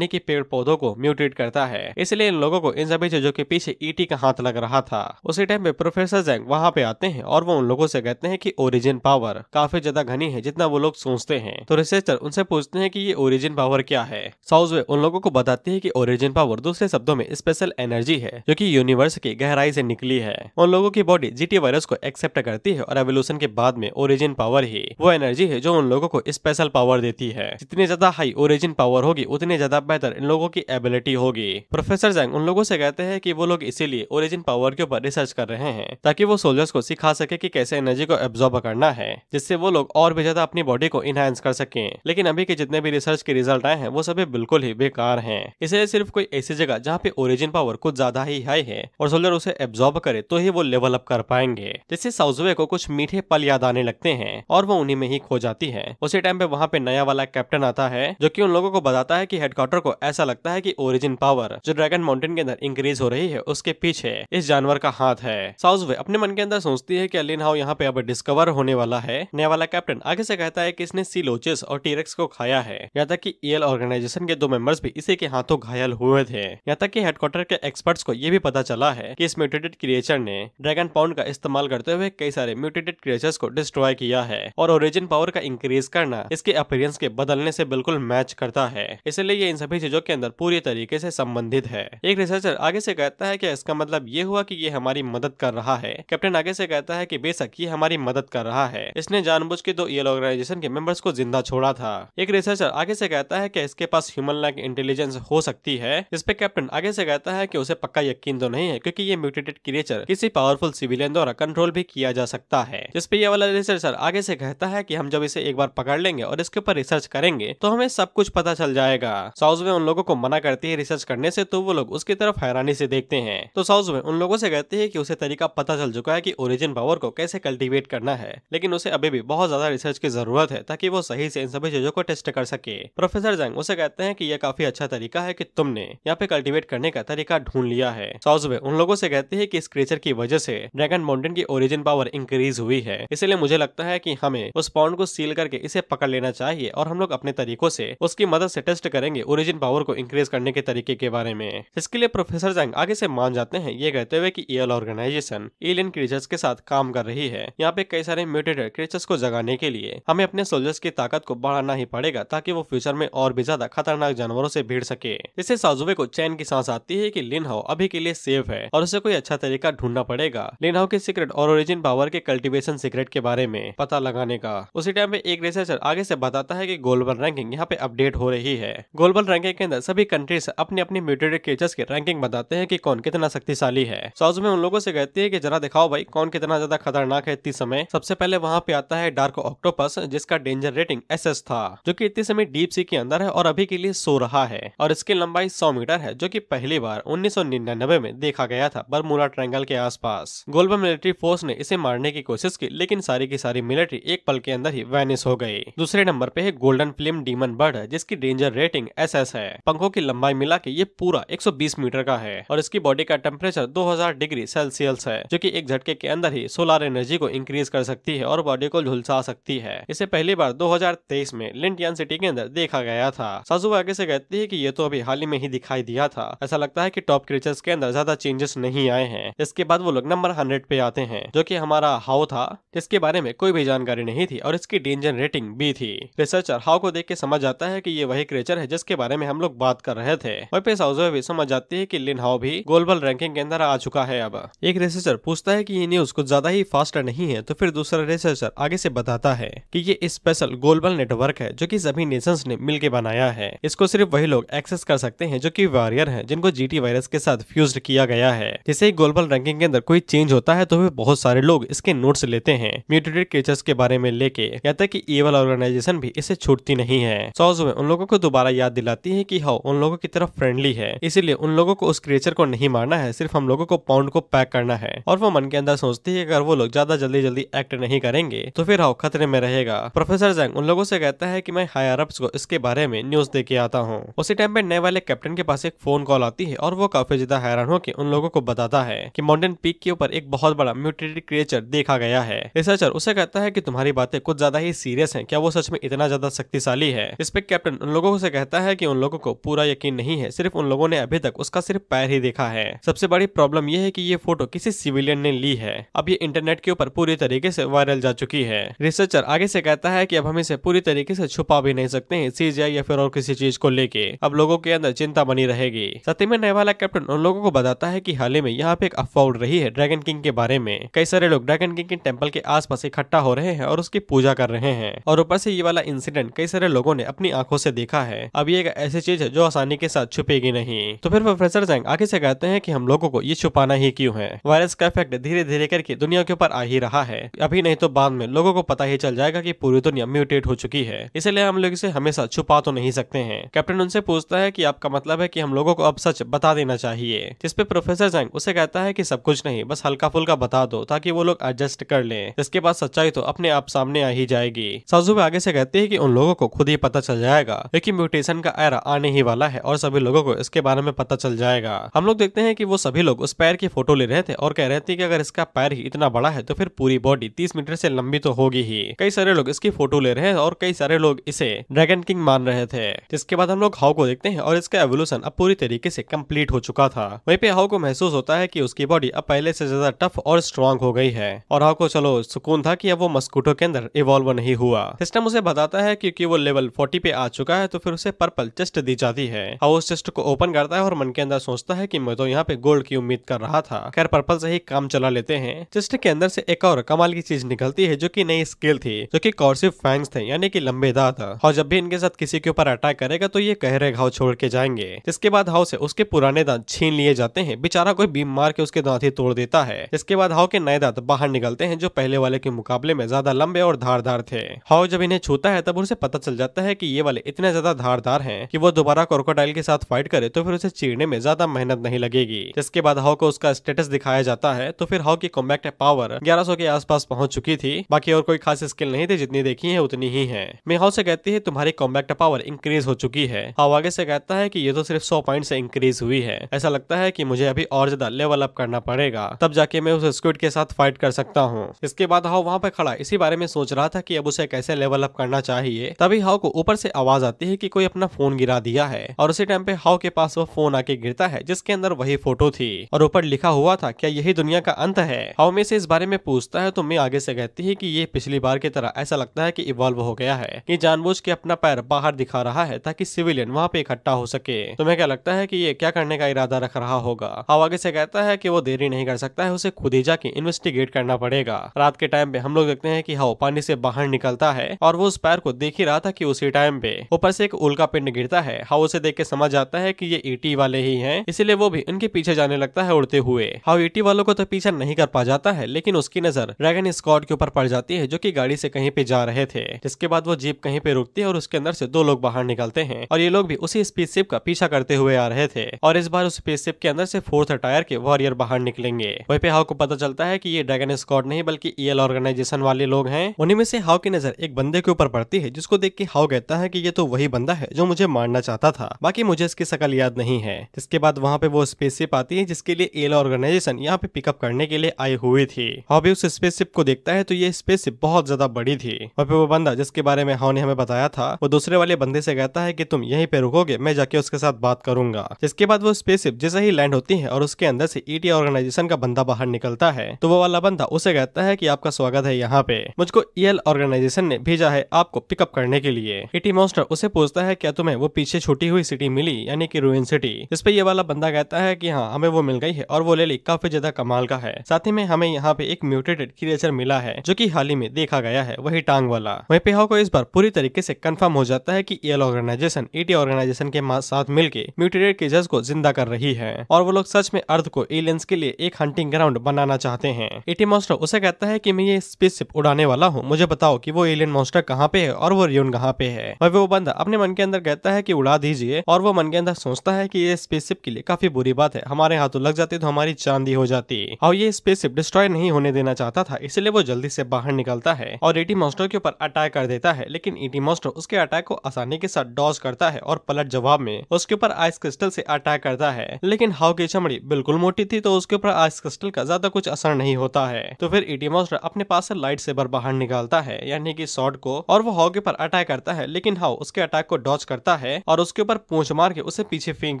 के पेड़ पौधों को म्यूटेट करता है, इसलिए इन लोगों को इन सभी चीजों के पीछे ईटी का हाथ लग रहा था। उसी टाइम पे प्रोफेसर जैंग वहाँ पे आते हैं और वो उन लोगों से कहते हैं कि ओरिजिन पावर काफी ज्यादा घनी है जितना वो लोग सोचते हैं। तो रिसर्चर उनसे पूछते हैं कि ये ओरिजिन पावर क्या है। साउज़वे उन लोगों को बताती है कि ओरिजिन पावर दूसरे शब्दों में स्पेशल एनर्जी है जो कि यूनिवर्स की गहराई से निकली है। उन लोगों की बॉडी जीटी वायरस को एक्सेप्ट करती है और एवोल्यूशन के बाद में ओरिजिन पावर ही वो एनर्जी है जो उन लोगों को स्पेशल पावर देती है। जितनी ज्यादा हाई ओरिजिन पावर होगी उतनी ज्यादा बेहतर इन लोगों की एबिलिटी होगी। प्रोफेसर जैंग उन लोगों से कहते हैं कि वो लोग इसीलिए ओरिजिन पावर के ऊपर रिसर्च कर रहे हैं ताकि वो सोल्जर्स को सिखा सके कि कैसे एनर्जी को एब्जॉर्ब करना है, जिससे वो लोग और भी ज्यादा अपनी बॉडी को इनहैंस कर सकें। लेकिन अभी के जितने भी रिसर्च के रिजल्ट आए हैं वो सभी बिल्कुल ही बेकार हैं। इसलिए सिर्फ कोई ऐसी जगह जहाँ पे ओरिजिन पावर कुछ ज्यादा ही हाई है और सोल्जर उसे एब्जॉर्ब करे तो ही वो लेवल अप कर पाएंगे। जिससे साउज़वे को कुछ मीठे पल याद आने लगते हैं और वो उन्हीं में ही खो जाती है। उसी टाइम पे वहाँ पे नया वाला कैप्टन आता है जो कि उन लोगों को बताता है कि हेडक्वार्टर को ऐसा लगता है कि ओरिजिन पावर जो ड्रैगन माउंटेन के अंदर इंक्रीज हो रही है उसके पीछे इस जानवर का हाथ है। साउज़वे अपने मन के अंदर सोचती है कि लिन हाओ यहाँ पे अब डिस्कवर होने वाला है। नया वाला कैप्टन आगे से कहता है कि इसने सी लोचेस और टीरेक्स को खाया है। यहाँ तक कि ईएल ऑर्गेनाइजेशन के 2 मेंबर्स भी इसी के हाथों घायल हुए थे। यहाँ तक कि हेडक्वार्टर के एक्सपर्ट्स को ये भी पता चला है कि इस म्यूटेटेड क्रिएचर ने ड्रैगन पाउंड का इस्तेमाल करते हुए कई सारे म्यूटेटेड क्रिएचर्स को डिस्ट्रॉय किया है और ओरिजिन पावर का इंक्रीज करना इसके अपीयरेंस के बदलने से बिल्कुल मैच करता है। इसलिए ये इन सभी चीजों के अंदर पूरी तरीके से संबंधित है। एक रिसर्चर आगे से कहता है कि इसका मतलब ये हुआ कि ये हमारी मदद कर रहा है। कैप्टन आगे से कहता है कि बेशक ये हमारी मदद कर रहा है, इसने जानबूझ के 2 ईएल ऑर्गेनाइजेशन के मेंबर्स को जिंदा छोड़ा था। एक रिसर्चर आगे से कहता है कि इसके पास ह्यूमन लाइक इंटेलिजेंस हो सकती है। इस पे कैप्टन आगे से कहता है कि उसे पक्का यकीन तो नहीं है क्योंकि ये म्यूटेटेड क्रिएचर किसी पावरफुल सिविलियन द्वारा कंट्रोल भी किया जा सकता है। जिस पे ये वाला रिसर्चर आगे से कहता है कि हम जब इसे एक बार पकड़ लेंगे और इसके ऊपर रिसर्च करेंगे तो हमें सब कुछ पता चल जाएगा। साउज़वे उन लोगों को मना करती है रिसर्च करने से, तो वो लोग उसकी तरफ हैरानी से देखते हैं। तो साउज़वे उन लोगों से कहती है कि उसे तरीका पता चल चुका है कि ओरिजिन पावर को कैसे कल्टीवेट करना है, लेकिन उसे अभी भी बहुत ज्यादा रिसर्च की जरूरत है ताकि वो सही से इन सभी चीजों को टेस्ट कर सके। प्रोफेसर जंग उसे कहते हैं कि यह काफी अच्छा तरीका है कि तुमने यहाँ पे कल्टीवेट करने का तरीका ढूंढ लिया है। साउज़वे उन लोगों से कहती है कि इस क्रिएचर की वजह से ड्रैगन माउंटेन की ओरिजिन पावर इंक्रीज हुई है, इसलिए मुझे लगता है कि हमें उस पाउंड को सील करके इसे पकड़ लेना चाहिए और हम लोग अपने तरीकों से उसकी मदद से टेस्ट करेंगे ओरिजिन पावर को इंक्रीज करने के तरीके के बारे में। इसके लिए प्रोफेसर जंग आगे से मान जाते हैं, ये कहते हुए कि ईएल ऑर्गेनाइजेशन एलियन क्रिएचर्स के साथ काम कर रही है। यहाँ पे कई सारे म्यूटेटेड क्रिएचर्स को जगाने के लिए हमें अपने सोल्जर्स की ताकत को बढ़ाना ही पड़ेगा ताकि वो फ्यूचर में और भी ज्यादा खतरनाक जानवरों से भिड़ सके। इससे साउज़वे को चैन की सांस आती है कि लिन हाओ अभी के लिए सेफ है और उसे कोई अच्छा तरीका ढूंढना पड़ेगा लिन हाओ के सीक्रेट और ओरिजिन पावर के कल्टीवेशन सीक्रेट के बारे में पता लगाने का। उसी टाइम पे एक रिसर्चर आगे से बताता है कि ग्लोबल रैंकिंग यहाँ पे अपडेट हो रही है। ग्लोबल रैंकिंग के अंदर सभी कंट्रीज अपने अपने म्यूटेटेड क्रिएचर्स की रैंकिंग बताते हैं कि कौन कितना शक्तिशाली है। साउज़वे उन लोगों से कहती है कि जरा दिखाओ भाई कौन कितना ज्यादा खतरनाक है इतनी समय। सबसे पहले वहाँ पे आता है डार्क ऑक्टोपस, जिसका डेंजर रेटिंग SS था, जो कि इतने समय डीप सी के अंदर है और अभी के लिए सो रहा है और इसकी लंबाई 100 मीटर है, जो कि पहली बार 1999 में देखा गया था बरमूडा ट्रायंगल के आसपास। ग्लोबल मिलिट्री फोर्स ने इसे मारने की कोशिश की, लेकिन सारी की सारी मिलिट्री एक पल के अंदर ही वैनिश हो गई। दूसरे नंबर पे है गोल्डन फ्लेम डीमन बर्ड, जिसकी डेंजर रेटिंग SS है। पंखों की लंबाई मिला के ये पूरा 120 मीटर का है और इसकी बॉडी का टेम्परेचर 2000 डिग्री सेल्सियस है, जो कि एक झटके के अंदर ही सोलर एनर्जी को इंक्रीज कर सकती है और बॉडी को झुलसा सकती है। इसे पहली बार 2023 में लिंटियान सिटी के अंदर देखा गया था। साउज़वे आगे से कहती है कि ये तो अभी हाल ही में ही दिखाई दिया था, ऐसा लगता है कि टॉप क्रिएचर्स के अंदर ज्यादा चेंजेस नहीं आए हैं। इसके बाद वो लोग नंबर 100 पे आते हैं, जो कि हमारा हाउ था, जिसके बारे में कोई भी जानकारी नहीं थी और इसकी डेंजर रेटिंग B थी। रिसर्चर हाउ को देख के समझ जाता है कि ये वही क्रिएचर है जिसके बारे में हम लोग बात कर रहे थे। वहीं पे साउज़वे भी समझ जाती है कि लिन हाउ भी ग्लोबल रैंकिंग के अंदर आ चुका है। अब एक रिसर्चर पूछता है कि ये न्यूज कुछ ज्यादा ही फास्ट नहीं है, तो फिर दूसरा रिसर्चर आगे से बताता है कि ये स्पेशल ग्लोबल नेटवर्क है जो कि सभी नेशंस ने मिलकर बनाया है। इसको सिर्फ वही लोग एक्सेस कर सकते हैं जो कि वॉरियर हैं, जिनको GT वायरस के साथ फ्यूज्ड किया गया है। जैसे ही ग्लोबल रैंकिंग के अंदर कोई चेंज होता है तो फिर बहुत सारे लोग इसके नोट्स लेते हैं म्यूटेटेड क्रिएचर्स के बारे में लेके, यहाँ तक कि ईवल ऑर्गेनाइजेशन भी इसे छूटती नहीं है। साउज़वे उन लोगों को दोबारा याद दिलाती है कि हाउ उन लोगों की तरफ फ्रेंडली है, इसीलिए उन लोगों को उस क्रिएचर को नहीं मारना है, सिर्फ हम लोगों को पाउंड को पैक करना है। और वो मन के अंदर सोचती है अगर वो लोग ज्यादा जल्दी एक्ट नहीं करेंगे तो फिर हाउ खतरे में रहेगा। प्रोफेसर जंग उन लोगों से कहता है कि मैं हायर अप्स को इसके बारे में न्यूज दे के आता हूँ। उसी टाइम पे नए वाले कैप्टन के पास एक फोन कॉल आती है और वो काफी ज्यादा हैरान होकर उन लोगों को बताता है कि माउंटेन पीक के ऊपर एक बहुत बड़ा म्यूटेटेड क्रिएचर देखा गया है। रिसर्चर उसे कहता है कि तुम्हारी बातें कुछ ज्यादा ही सीरियस हैं, क्या वो सच में इतना ज्यादा शक्तिशाली है? इस पे कैप्टन उन लोगों से कहता है कि उन लोगों को पूरा यकीन नहीं है, सिर्फ उन लोगों ने अभी तक उसका सिर्फ पैर ही देखा है। सबसे बड़ी प्रॉब्लम यह है कि ये फोटो किसी सिविलियन ने ली है। अब ये इंटरनेट के ऊपर पूरी तरीके से वायरल जा चुकी है। रिसर्चर आगे से कहता है कि अब हम इसे पूरी तरीके से छुपा भी नहीं सकते हैं CGI या फिर और किसी चीज को लेके, अब लोगों के अंदर चिंता बनी रहेगी। साथ ही में नए वाला कैप्टन उन लोगों को बताता है कि हाल ही में यहाँ पे एक अफवाह उड़ रही है ड्रैगन किंग के बारे में। कई सारे लोग ड्रैगन किंग के टेंपल के आसपास इकट्ठा हो रहे हैं और उसकी पूजा कर रहे हैं, और ऊपर से ये वाला इंसिडेंट कई सारे लोगों ने अपनी आंखों से देखा है। अब ये एक ऐसी चीज है जो आसानी के साथ छुपेगी नहीं। तो फिर प्रोफेसर जंग आगे से कहते हैं कि हम लोगों को ये छुपाना ही क्यों है, वायरस का इफेक्ट धीरे धीरे करके दुनिया के ऊपर आ ही रहा है, अभी नहीं तो बाद में लोगों को पता ही चल जाएगा कि पूरी दुनिया म्यूटेट हो चुकी है, इसलिए हम लोग इसे हमेशा छुपा तो नहीं सकते हैं। कैप्टन उनसे पूछता है कि आपका मतलब है कि हम लोगों को अब सच बता देना चाहिए, जिस पे प्रोफेसर जंग उसे कहता है कि सब कुछ नहीं, बस हल्का फुल्का बता दो ताकि वो लोग एडजस्ट कर लें, जिसके बाद सच्चाई तो अपने आप सामने आ ही जाएगी। साउज़वे आगे से कहते हैं कि उन लोगों को खुद ही पता चल जाएगा, क्योंकि म्यूटेशन का एरा आने ही वाला है और सभी लोगों को इसके बारे में पता चल जाएगा। हम लोग देखते हैं कि वो सभी लोग उस पैर की फोटो ले रहे थे और कह रहे थे कि अगर इसका पैर ही इतना बड़ा है तो फिर पूरी बॉडी 30 मीटर से लंबी तो होगी ही। कई सारे लोग इसकी फोटो ले रहे हैं और कई सारे लोग इसे ड्रैगन किंग मान रहे थे। जिसके बाद हम लोग हाउ को देखते हैं और इसका एवोल्यूशन अब पूरी तरीके से कंप्लीट हो चुका था। वहीं पे हाउ को महसूस होता है कि उसकी बॉडी अब पहले से ज्यादा टफ और स्ट्रॉन्ग हो गई है और हाउ को चलो सुकून था कि अब वो मस्कुटो के अंदर इवॉल्व नहीं हुआ। सिस्टम उसे बताता है क्योंकि वो लेवल 40 पे आ चुका है तो फिर उसे पर्पल चेस्ट दी जाती है। हाउ उस चेस्ट को ओपन करता है और मन के अंदर सोचता है कि मैं तो यहाँ पे गोल्ड की उम्मीद कर रहा था। खैर पर्पल से ही काम चला लेते हैं। चेस्ट के अंदर से एक और कमाल की चीज निकलती है जो कि नई स्किल थी, जो कि कॉर्सिव फैंग्स थे यानी कि लंबे दांत। और जब भी इनके साथ किसी के ऊपर अटैक करेगा तो ये गहरे घाव छोड़ के जाएंगे। जिसके बाद हाउ से उसके पुराने दांत छीन लिए जाते हैं। बेचारा कोई बीम मार के उसके दांत ही तोड़ देता है। जिसके बाद हाउ के नए दांत बाहर निकलते हैं जो पहले वाले के मुकाबले में ज्यादा लंबे और धारदार थे। हाउ जब इन्हें छूता है तब उसे पता चल जाता है कि ये वाले इतने ज्यादा धारदार हैं कि वो दोबारा क्रोकोडाइल के साथ फाइट करे तो फिर उसे चीरने में ज्यादा मेहनत नहीं लगेगी। जिसके बाद हाउ को उसका स्टेटस दिखाया जाता है तो फिर हाउ की कॉम्बैट पावर 1100 के आसपास पहुंच चुकी थी। बाकी और कोई खास स्किल नहीं थी, जितनी देखी है उतनी ही है। मैं हाउ से कहती है तुम्हारी कॉम्बैट पावर इंक्रीज हो चुकी है। हाउ आगे से कहता है कि ये तो सिर्फ 100 पॉइंट से इंक्रीज हुई है, ऐसा लगता है कि मुझे अभी और ज्यादा लेवल अप करना पड़ेगा, तब जाके मैं उस स्क्विड के साथ फाइट कर सकता हूँ। इसके बाद हाउ वहाँ पे खड़ा इसी बारे में सोच रहा था कि अब उसे कैसे लेवल अप करना चाहिए। तभी हाउ को ऊपर से आवाज आती है कि कोई अपना फोन गिरा दिया है और उसी टाइम पे हाउ के पास वो फोन आके गिरता है जिसके अंदर वही फोटो थी और ऊपर लिखा हुआ था क्या यही दुनिया का अंत है। हाउ में से इस बारे में पूछता है तो मैं आगे से कहती है कि ये पिछली बार की तरह ऐसा लगता है कि इवॉल्व हो गया है। ये जानबूझ के अपना पैर बाहर दिखा रहा है ताकि सिविलियन वहाँ पे इकट्ठा हो सके। तुम्हें क्या लगता है कि ये क्या करने का इरादा रख रहा होगा। हाउ आगे से कहता है कि वो देरी नहीं कर सकता है, उसे खुद ही जाके इन्वेस्टिगेट करना पड़ेगा। रात के टाइम पे हम लोग देखते हैं कि हाउ पानी से बाहर निकलता है और वो उस पैर को देख ही रहा था कि उसी टाइम पे ऊपर से एक उल्का पिंड गिरता है। हाउ उसे देख के समझ जाता है कि ये ईटी वाले ही हैं, इसीलिए वो भी उनके पीछे जाने लगता है उड़ते हुए। हाउ ईटी वालों को तो पीछा नहीं कर पा जाता है लेकिन उसकी नजर ड्रैगन स्क्वाड के ऊपर पड़ जाती है जो कि गाड़ी से कहीं पे जा रहे थे। जिसके बाद वो जीप कहीं पे रुकती है और उसके अंदर से 2 लोग बाहर निकलते हैं और ये लोग भी उसी स्पेसशिप का पीछा करते हुए आ रहे थे और इस बार उस स्पेसशिप के अंदर से 4th टायर के वॉरियर बाहर निकलेंगे। वहीं पे हाउ को पता चलता है कि ये ड्रैगन स्क्वाड नहीं बल्कि ईएल ऑर्गेनाइजेशन वाले लोग हैं। उन्हीं में से हाउ की नजर एक बंदे के ऊपर पड़ती है जिसको देख के हाउ कहता है कि ये तो वही बंदा है जो मुझे मारना चाहता था, बाकी मुझे इसकी शकल याद नहीं है। जिसके बाद वहाँ पे वो स्पेसशिप आती है जिसके लिए ईएल ऑर्गेनाइजेशन यहाँ पे पिकअप करने के लिए आई हुई थी। हाउ भी उस स्पेसशिप को देखता है तो ये स्पेसशिप बहुत ज्यादा बड़ी थी। वहाँ पे वो बंदा जिसके बारे में हाउ ने हमें बताया था वो दूसरे वाले बंदे से कहता है कि तुम यहीं पे रुकोगे, मैं जाके उसके साथ बात करूंगा। जिसके बाद वो स्पेसशिप जैसे ही लैंड होती है और उसके अंदर से ईटी ऑर्गेनाइजेशन का बंदा बाहर निकलता है तो वो वाला बंदा उसे कहता है कि आपका स्वागत है यहाँ पे, मुझको ईएल ऑर्गेनाइजेशन ने भेजा है आपको पिकअप करने के लिए। ईटी मॉन्स्टर उसे पूछता है क्या तुम्हें वो पीछे छूटी हुई सिटी मिली यानी कि रूइन सिटी। जिस पे ये वाला बंदा कहता है कि हाँ हमें वो मिल गई है और वो ले ली काफी ज्यादा कमाल का है। साथ ही में हमें यहाँ पे एक म्यूटेटेड क्रिएचर मिला है जो कि हाल ही में देखा गया है, वही टांग वाला। वहीं पे हाउ को इस बार पूरी तरीके से कंफर्म हो जाता है कि ईएल ऑर्गेनाइजेशन ईटी ऑर्गेनाइजेशन के साथ मिलकर म्यूटेटेड क्रिएचर्स को जिंदा कर रही है और वो लोग सच में अर्थ को एलियंस के लिए एक हंटिंग ग्राउंड बनाना चाहते हैं। ईटी मॉन्स्टर उसे कहता है कि मैं ये स्पेसशिप उड़ाने वाला हूँ, मुझे बताओ कि वो एलियन मॉन्स्टर कहाँ पे है और वो रियोन कहाँ पे है। और वो बंदा अपने मन के अंदर कहता है कि उड़ा दीजिए और वो मन के अंदर सोचता है कि ये स्पेसशिप के लिए काफी बुरी बात है, हमारे हाथों लग जाती तो हमारी चांदी हो जाती। और ये स्पेसशिप डिस्ट्रॉय नहीं होने देना चाहता था, इसलिए वो जल्दी से बाहर निकलता है और ईटी मॉन्स्टर के ऊपर अटैक कर देता है। लेकिन ईटी मॉन्स्टर उसके अटैक को आसानी के साथ डॉज करता है और पलट जवाब में उसके ऊपर आइस क्रिस्टल से अटैक करता है। लेकिन हाउ की चमड़ी बिल्कुल मोटी थी तो उसके ऊपर आइस क्रिस्टल का ज्यादा कुछ असर नहीं होता है। तो फिर ईटी मॉन्स्टर अपने पास से लाइट सेबर बाहर निकालता है यानी कि स्वॉर्ड को और वो हाउ के ऊपर अटैक करता है। लेकिन हाउ उसके अटैक को डॉज करता है और उसके ऊपर पूंछ मार के उसे पीछे फेंक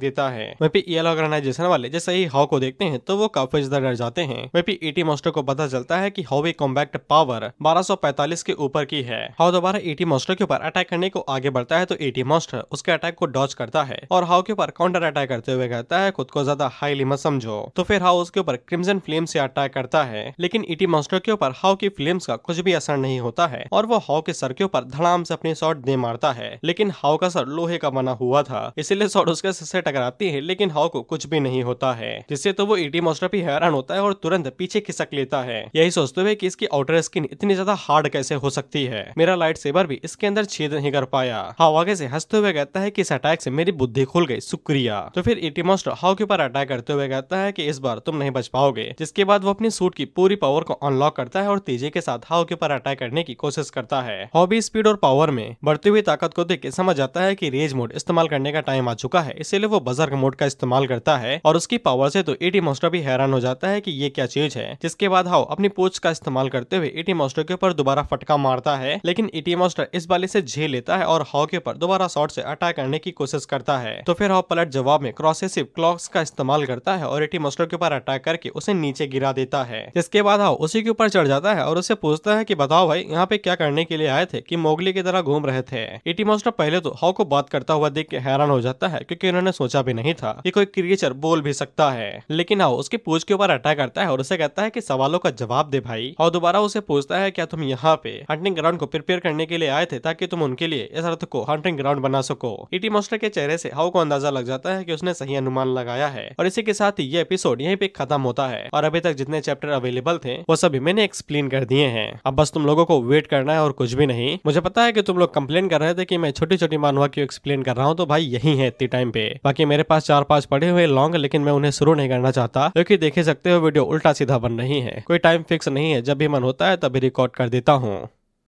देता है। वहीं पे ईएल ऑर्गेनाइजेशन वाले जैसे ही हाउ को देखते हैं तो वो काफी ज्यादा डर जाते हैं। वहीं पे ईटी मॉन्स्टर को पता चलता है कि हाउ की कॉम्बैट पावर 1245 के ऊपर की है। हाउ दोबारा ईटी मॉन्स्टर के ऊपर अटैक करने को आगे बढ़ता है तो ईटी मॉन्स्टर उसके अटैक को डॉज करता है और हाउ के ऊपर काउंटर अटैक करते हुए कहता है खुद को ज्यादा हाईली मत समझो। तो फिर हाउ उसके ऊपर क्रिम्सन फ्लेम से अटैक करता है। लेकिन ईटी मॉन्स्टर के ऊपर हाउ की फ्लेम्स का कुछ भी असर नहीं होता है और वो हाउ के सर के ऊपर धड़ाम से अपनी शॉट दे मारता है। लेकिन हाउ का सर लोहे का बना हुआ था इसलिए शॉट उसके सर से टकराती है लेकिन हाउ को कुछ भी नहीं होता है, जिससे तो वो ईटी मॉन्स्टर भी हैरान होता है और तुरंत पीछे खिसक लेता है, यही सोचते हुए कि इसकी आउटर स्किन इतनी ज्यादा हार्ड कैसे हो सकती है, मेरा लाइट सेबर भी इसके अंदर छेद नहीं कर पाया। हाउ आगे से हंसते हुए कहता है कि इस अटैक से मेरी बुद्धि खुल गई, शुक्रिया। तो फिर ईटी मॉन्स्टर हाउ के ऊपर अटैक करते हुए कहता है कि इस बार तुम नहीं बच पाओगे। जिसके बाद वो अपनी सूट की पूरी पावर को अनलॉक करता है और तेजी के साथ हाउ के ऊपर अटैक करने की कोशिश करता है। हाउ भी स्पीड और पावर में बढ़ती हुई ताकत को देख के समझ आता है कि रेज मोड इस्तेमाल करने का टाइम आ चुका है, इसीलिए वो बजर्ग मोड का इस्तेमाल करता है और उसकी पावर से तो ईटी मॉन्स्टर भी हैरान हो जाता है कि ये क्या चीज है। जिसके बाद हाउ अपनी पूंछ का इस्तेमाल करते हुए ईटी मॉन्स्टर के ऊपर दोबारा फटका मारता है, लेकिन ईटी मॉन्स्टर इस बाली से झेल लेता है और हाउ के ऊपर दोबारा शॉट से अटैक करने की कोशिश करता है। तो फिर हाउ पलट जवाब में क्रॉसेसिव क्लॉक्स का इस्तेमाल करता है और ईटी मॉन्स्टर के ऊपर अटैक करके उसे नीचे गिरा देता है। जिसके बाद हाउ उसी के ऊपर चढ़ जाता है और उससे पूछता है कि बताओ भाई यहाँ पे क्या करने के लिए आए थे कि मोगली की तरह घूम रहे थे। ईटी मॉन्स्टर पहले तो हाउ को बात करता हुआ देख के हैरान हो जाता है, क्योंकि उन्होंने सोचा भी नहीं था कि कोई क्रिएचर बोल भी सकता है। लेकिन हाउ उसकी पूंछ के ऊपर अटैक करता है और उसे कहता है कि सवालों का जवाब दे भाई। हाउ दोबारा उसे पूछता है क्या तुम यहाँ पे हंटिंग ग्राउंड को प्रिपेयर करने के लिए आए थे ताकि तुम उनके लिए इस अर्थ को हंटिंग ग्राउंड बना सको। ईटी मॉन्स्टर के चेहरे से हाउ को अंदाजा लग जाता है कि उसने सही अनुमान लगाया है। और इसी के साथ ही ये एपिसोड यहीं पे खत्म होता है और अभी तक जितने चैप्टर अवेलेबल थे वो सभी मैंने एक्सप्लेन कर दिए हैं। अब बस तुम लोगों को वेट करना है और कुछ भी नहीं। मुझे पता है कि तुम लोग कंप्लेन कर रहे थे कि मैं छोटी छोटी मानवा क्यों एक्सप्लेन कर रहा हूँ, तो भाई यही है इतनी टाइम पे। बाकी मेरे पास 4-5 पड़े हुए लॉन्ग, लेकिन मैं उन्हें शुरू नहीं करना चाहता क्योंकि देख ही सकते हो वीडियो उल्टा सीधा बन रही है। कोई टाइम फिक्स नहीं है, जब भी मन होता है तभी रिकॉर्ड कर देता हूँ।